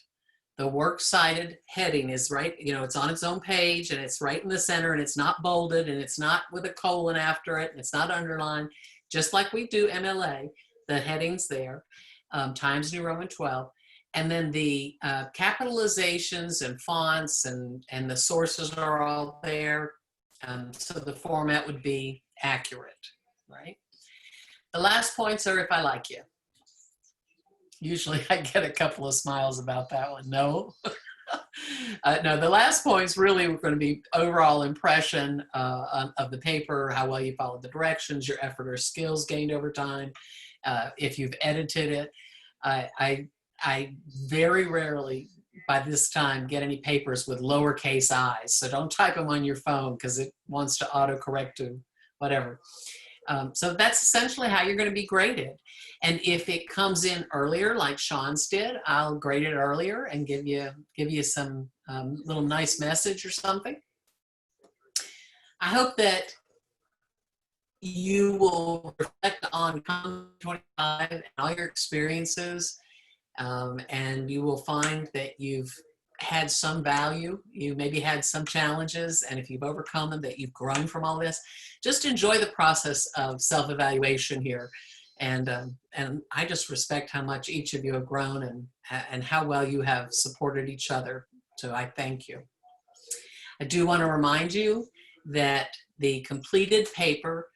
the works cited heading is right, it's on its own page, and it's right in the center, and it's not bolded, and it's not with a colon after it, and it's not underlined, just like we do MLA. The heading's there, Times New Roman 12. And then the capitalizations and fonts and the sources are all there. So the format would be accurate, right? The last points are if I like you. Usually I get a couple of smiles about that one. No. No, the last points really were going to be overall impression of the paper, how well you followed the directions, your effort or skills gained over time, if you've edited it. I very rarely by this time get any papers with lowercase i's, so don't type them on your phone because it wants to autocorrect to whatever. So that's essentially how you're going to be graded. And if it comes in earlier, like Sean's did, I'll grade it earlier and give you some little nice message or something. I hope that you will reflect on COMM2025 and all your experiences, and you will find that you've had some value, you maybe had some challenges, and if you've overcome them, that you've grown from all this. Just enjoy the process of self-evaluation here. And I just respect how much each of you have grown and how well you have supported each other. So I thank you. I do want to remind you that the completed paper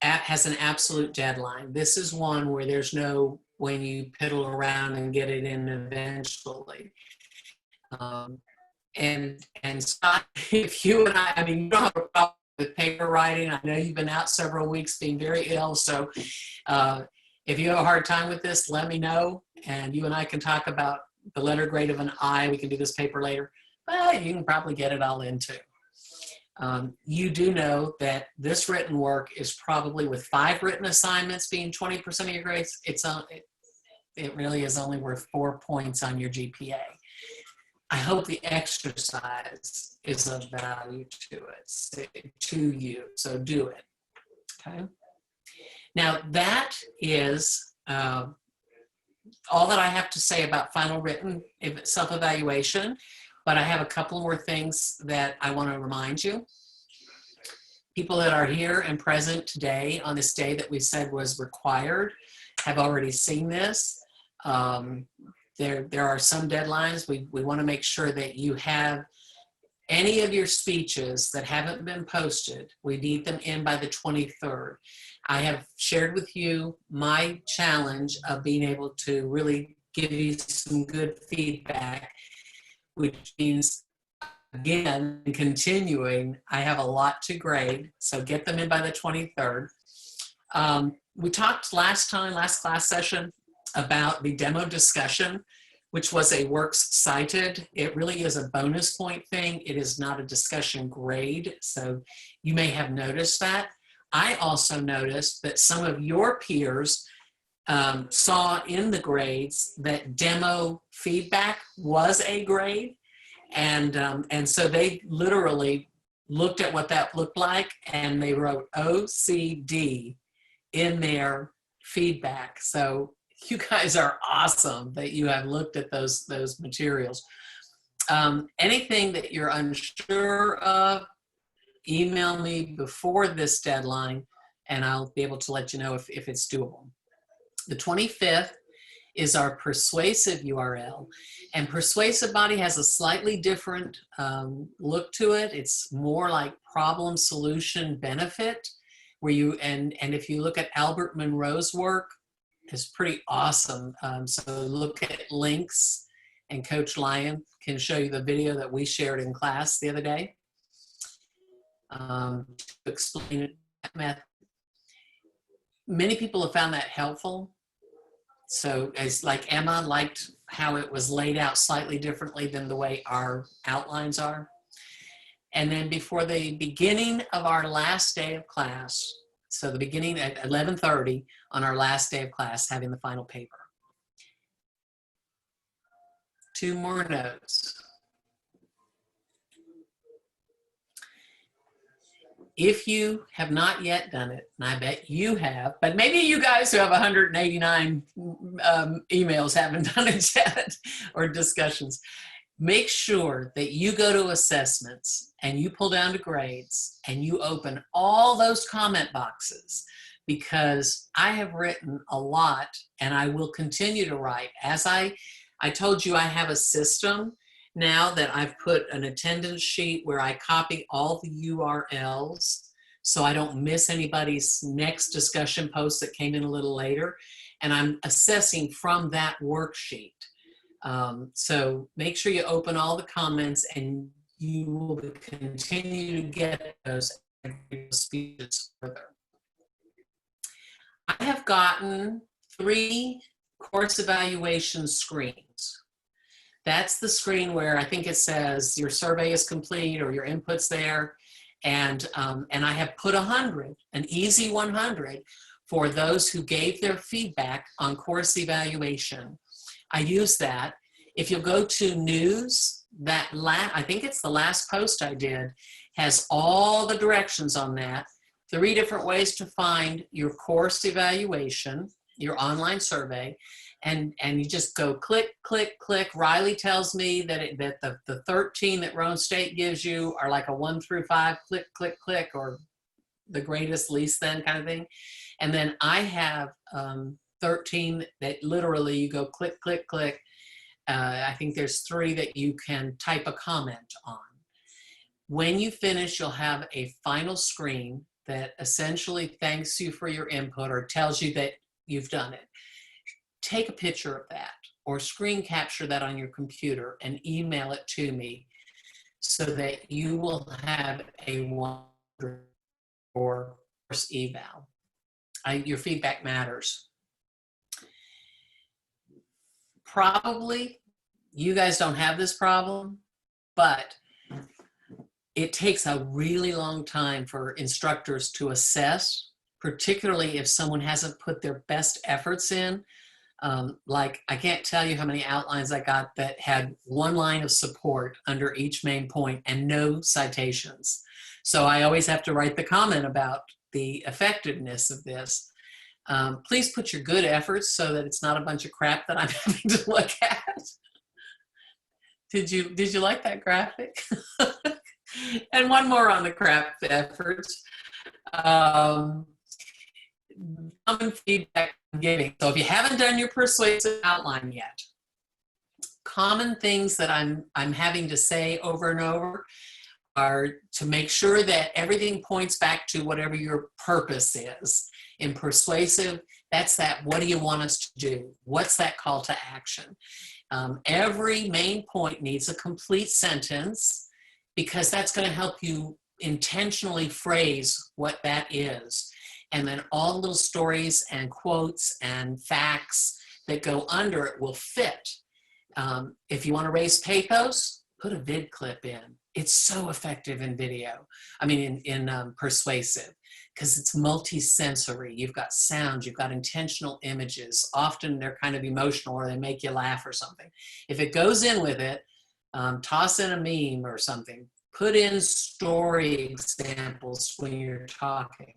has an absolute deadline. This is one where there's no when you piddle around and get it in eventually. And Scott, if you and I mean, you don't have a problem with paper writing. I know you've been out several weeks being very ill. So if you have a hard time with this, let me know. And you and I can talk about the letter grade of an I. We can do this paper later. But you can probably get it all in too. You do know that this written work is probably, with 5 written assignments being 20% of your grades, it really is only worth 4 points on your GPA. I hope the exercise is of value to you, so do it, okay? Now that is all that I have to say about final written self-evaluation, but I have a couple more things that I want to remind you. People that are here and present today on this day that we said was required have already seen this. There are some deadlines. We want to make sure that you have any of your speeches that haven't been posted. We need them in by the 23rd. I have shared with you my challenge of being able to really give you some good feedback, which means, again, continuing, I have a lot to grade, so get them in by the 23rd. We talked last class session, about the demo discussion, which was a works cited. It really is a bonus point thing. It is not a discussion grade, so you may have noticed that. I also noticed that some of your peers saw in the grades that demo feedback was a grade, and so they literally looked at what that looked like, and they wrote OCD in their feedback. So you guys are awesome that you have looked at those materials. Anything that you're unsure of, email me before this deadline, and I'll be able to let you know if it's doable. The 25th is our persuasive URL, and persuasive body has a slightly different look to it. It's more like problem solution benefit, where you and if you look at Albert Monroe's work, it's pretty awesome. So look at links, and Coach Lyon can show you the video that we shared in class the other day. explain that method. Many people have found that helpful. So as like Emma liked how it was laid out slightly differently than the way our outlines are. And then before the beginning of our last day of class, so the beginning at 11:30 on our last day of class, having the final paper. 2 more notes. If you have not yet done it, and I bet you have, but maybe you guys who have 189 emails haven't done it yet, or discussions, make sure that you go to assessments and you pull down to grades and you open all those comment boxes, because I have written a lot and I will continue to write. As I told you, I have a system now that I've put an attendance sheet where I copy all the URLs so I don't miss anybody's next discussion post that came in a little later. And I'm assessing from that worksheet. So make sure you open all the comments and you will continue to get those speeches further. I have gotten 3 course evaluation screens. That's the screen where I think it says your survey is complete or your input's there. And I have put 100, an easy 100, for those who gave their feedback on course evaluation. I use that. If you'll go to news, I think it's the last post I did, has all the directions on that. 3 different ways to find your course evaluation, your online survey. And you just go click, click, click. Riley tells me that the 13 that Roane State gives you are like a 1 through 5, click, click, click, or the greatest, least then kind of thing. And then I have 13 that literally you go click, click, click. I think there's 3 that you can type a comment on. When you finish, you'll have a final screen that essentially thanks you for your input or tells you that you've done it. Take a picture of that or screen capture that on your computer and email it to me so that you will have a 1 or course eval. Your feedback matters. Probably you guys don't have this problem, but it takes a really long time for instructors to assess, particularly if someone hasn't put their best efforts in. Like, I can't tell you how many outlines I got that had 1 line of support under each main point and no citations. So I always have to write the comment about the effectiveness of this. Please put your good efforts so that it's not a bunch of crap that I'm having to look at. Did you like that graphic? And 1 more on the crap efforts. Common feedback I'm giving. So if you haven't done your persuasive outline yet, common things that I'm having to say over and over are to make sure that everything points back to whatever your purpose is. In persuasive, that's that, what do you want us to do? What's that call to action? Every main point needs a complete sentence, because that's going to help you intentionally phrase what that is. And then all little stories and quotes and facts that go under it will fit. If you want to raise pathos, put a vid clip in. It's so effective in video. I mean, in persuasive, because it's multi-sensory. You've got sound, you've got intentional images. Often they're kind of emotional or they make you laugh or something. If it goes in with it, toss in a meme or something. Put in story examples when you're talking.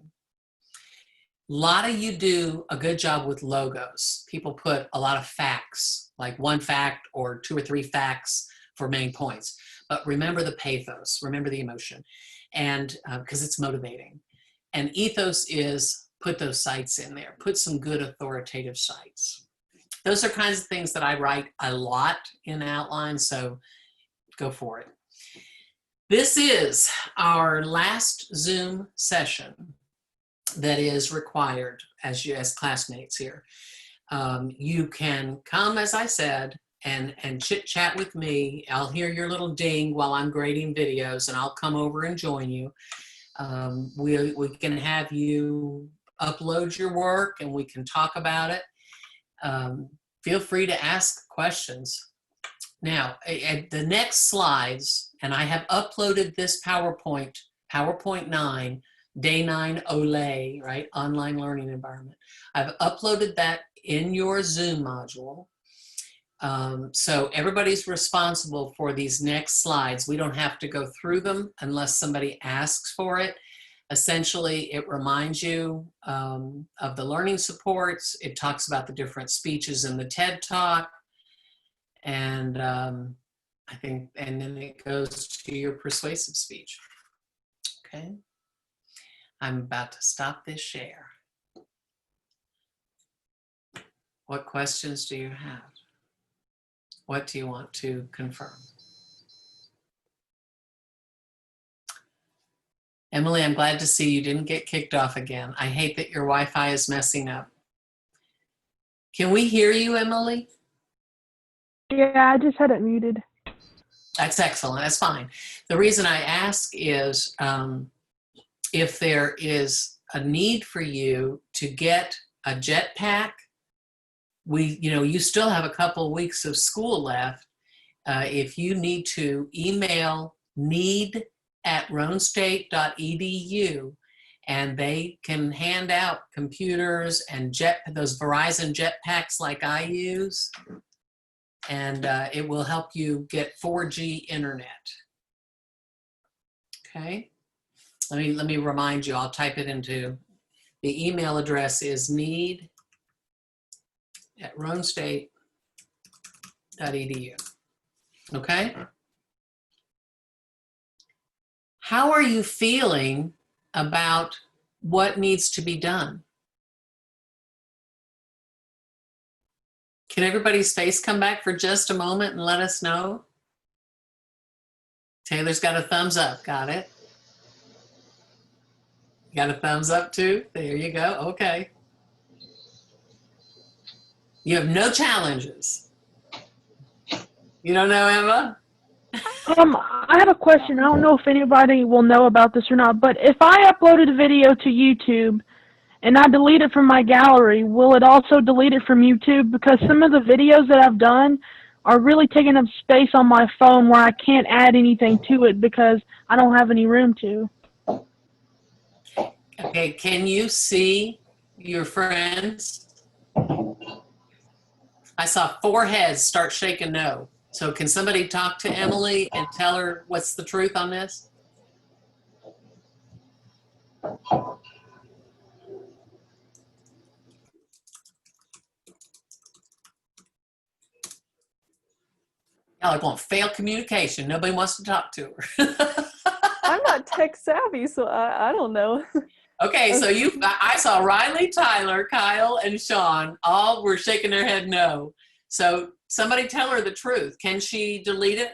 A lot of you do a good job with logos. People put a lot of facts, like 1 fact or 2 or 3 facts for main points. But remember the pathos, remember the emotion, and because it's motivating. And ethos is put those sites in there. Put some good authoritative sites. Those are kinds of things that I write a lot in outline, so go for it. This is our last Zoom session that is required as classmates here. You can come, as I said, and chit chat with me. I'll hear your little ding while I'm grading videos, and I'll come over and join you. We can have you upload your work and we can talk about it. Feel free to ask questions. Now, at the next slides, and I have uploaded this PowerPoint 9, Day 9 OLE, right? Online Learning Environment. I've uploaded that in your Zoom module. So everybody's responsible for these next slides. We don't have to go through them unless somebody asks for it. Essentially, it reminds you of the learning supports. It talks about the different speeches in the TED Talk. And I think, and then it goes to your persuasive speech. Okay. I'm about to stop this share. What questions do you have? What do you want to confirm? Emily, I'm glad to see you didn't get kicked off again. I hate that your Wi-Fi is messing up. Can we hear you, Emily? Yeah, I just had it muted. That's excellent. That's fine. The reason I ask is if there is a need for you to get a jetpack, you still have a couple weeks of school left. If you need to email need@roanstate.edu, and they can hand out computers and those Verizon jetpacks like I use. And it will help you get 4G internet. Okay, let me remind you. I'll type it into the email address is need@roanstate.edu. Okay. How are you feeling about what needs to be done? Can everybody's face come back for just a moment and let us know? Taylor's got a thumbs up. Got it. Got a thumbs up too? There you go. Okay. You have no challenges. You don't know, Emma? I have a question. I don't know if anybody will know about this or not, but if I uploaded a video to YouTube and I delete it from my gallery, will it also delete it from YouTube? Because some of the videos that I've done are really taking up space on my phone where I can't add anything to it because I don't have any room to. Okay, can you see your friends? I saw 4 heads start shaking no. So can somebody talk to Emily and tell her what's the truth on this? Y'all are going to fail communication. Nobody wants to talk to her. I'm not tech savvy, so I don't know. Okay, so I saw Riley, Tyler, Kyle, and Sean all were shaking their head no. So somebody tell her the truth. Can she delete it?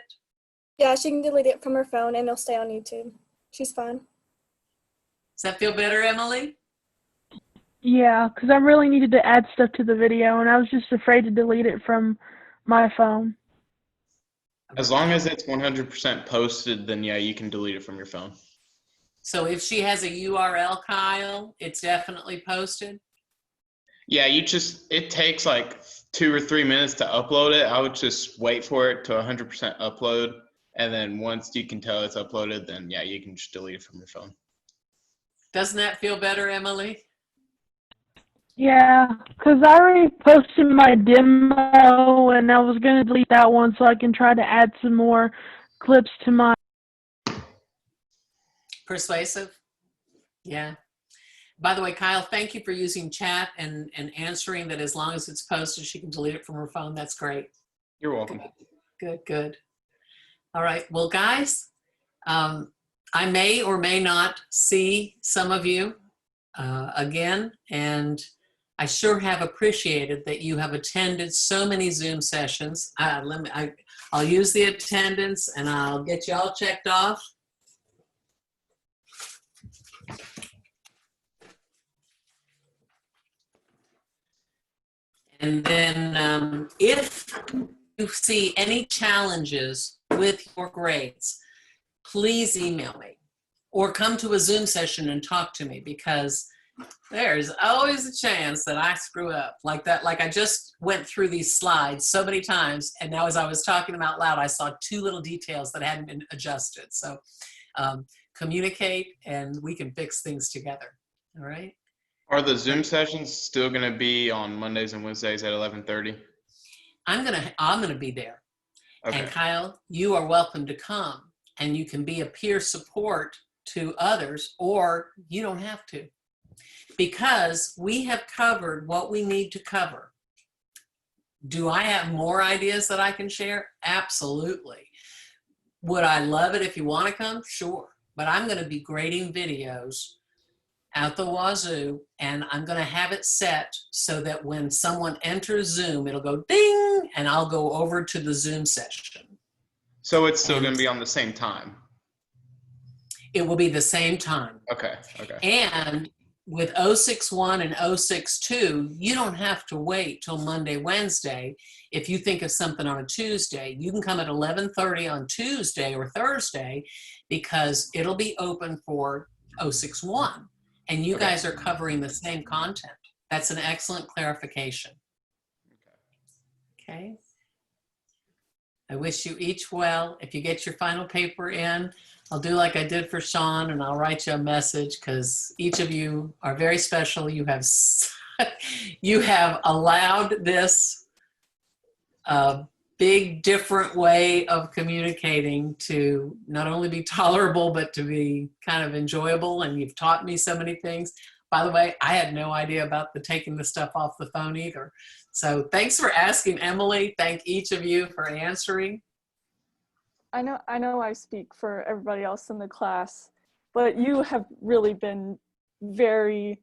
Yeah, she can delete it from her phone and it'll stay on YouTube. She's fine. Does that feel better, Emily? Yeah, because I really needed to add stuff to the video, and I was just afraid to delete it from my phone. As long as it's 100% posted, then yeah, you can delete it from your phone. So if she has a URL, Kyle, it's definitely posted? Yeah, it takes like 2 or 3 minutes to upload it. I would just wait for it to 100% upload. And then once you can tell it's uploaded, then yeah, you can just delete it from your phone. Doesn't that feel better, Emily? Yeah, because I already posted my demo, and I was going to delete that one so I can try to add some more clips to my... Persuasive? Yeah. By the way, Kyle, thank you for using chat and answering that as long as it's posted, she can delete it from her phone. That's great. You're welcome. Good, good. All right. Well, guys, I may or may not see some of you again, and I sure have appreciated that you have attended so many Zoom sessions. I'll use the attendance and I'll get you all checked off. And then if you see any challenges with your grades, please email me. or come to a Zoom session and talk to me, because there's always a chance that I screw up like that. Like I just went through these slides so many times, and now as I was talking them out loud, I saw 2 little details that hadn't been adjusted. So communicate and we can fix things together. All right. Are the Zoom sessions still going to be on Mondays and Wednesdays at 11:30? I'm gonna be there. Okay. And Kyle, you are welcome to come, and you can be a peer support to others, or you don't have to, because we have covered what we need to cover. Do I have more ideas that I can share? Absolutely. Would I love it if you want to come? Sure. But I'm going to be grading videos out the wazoo, and I'm going to have it set so that when someone enters Zoom, it'll go ding, and I'll go over to the Zoom session. So it's still going to be on the same time? It will be the same time. Okay. Okay. And with 061 and 062, you don't have to wait till Monday, Wednesday. If you think of something on a Tuesday, you can come at 11:30 on Tuesday or Thursday, because it'll be open for 061. And you guys are covering the same content. That's an excellent clarification. Okay. I wish you each well. If you get your final paper in, I'll do like I did for Sean, and I'll write you a message, because each of you are very special. You have you have allowed this big, different way of communicating to not only be tolerable, but to be kind of enjoyable. And you've taught me so many things. By the way, I had no idea about the taking the stuff off the phone either. So thanks for asking, Emily. Thank each of you for answering. I know I speak for everybody else in the class, but you have really been very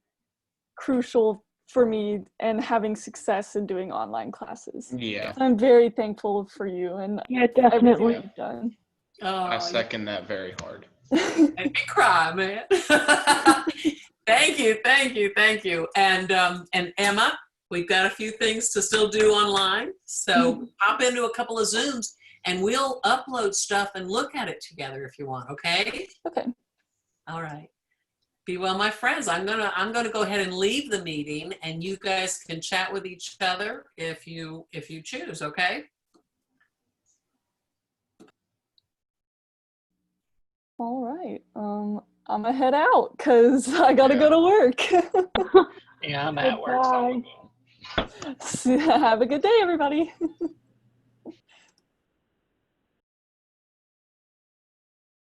crucial for me and having success in doing online classes. Yeah. I'm very thankful for you and Yeah, everything definitely. you've done. Oh, I second that very hard. make me cry, man. Thank you, thank you, thank you. And Emma, we've got a few things to still do online. So hop into a couple of Zooms and we'll upload stuff and look at it together if you want, okay? Okay. All right. Be well, my friends. I'm gonna go ahead and leave the meeting, and you guys can chat with each other if you choose, okay? All right. I'm gonna head out because I gotta go to work. Yeah, I'm at work. So I'm Goodbye. Have a good day, everybody.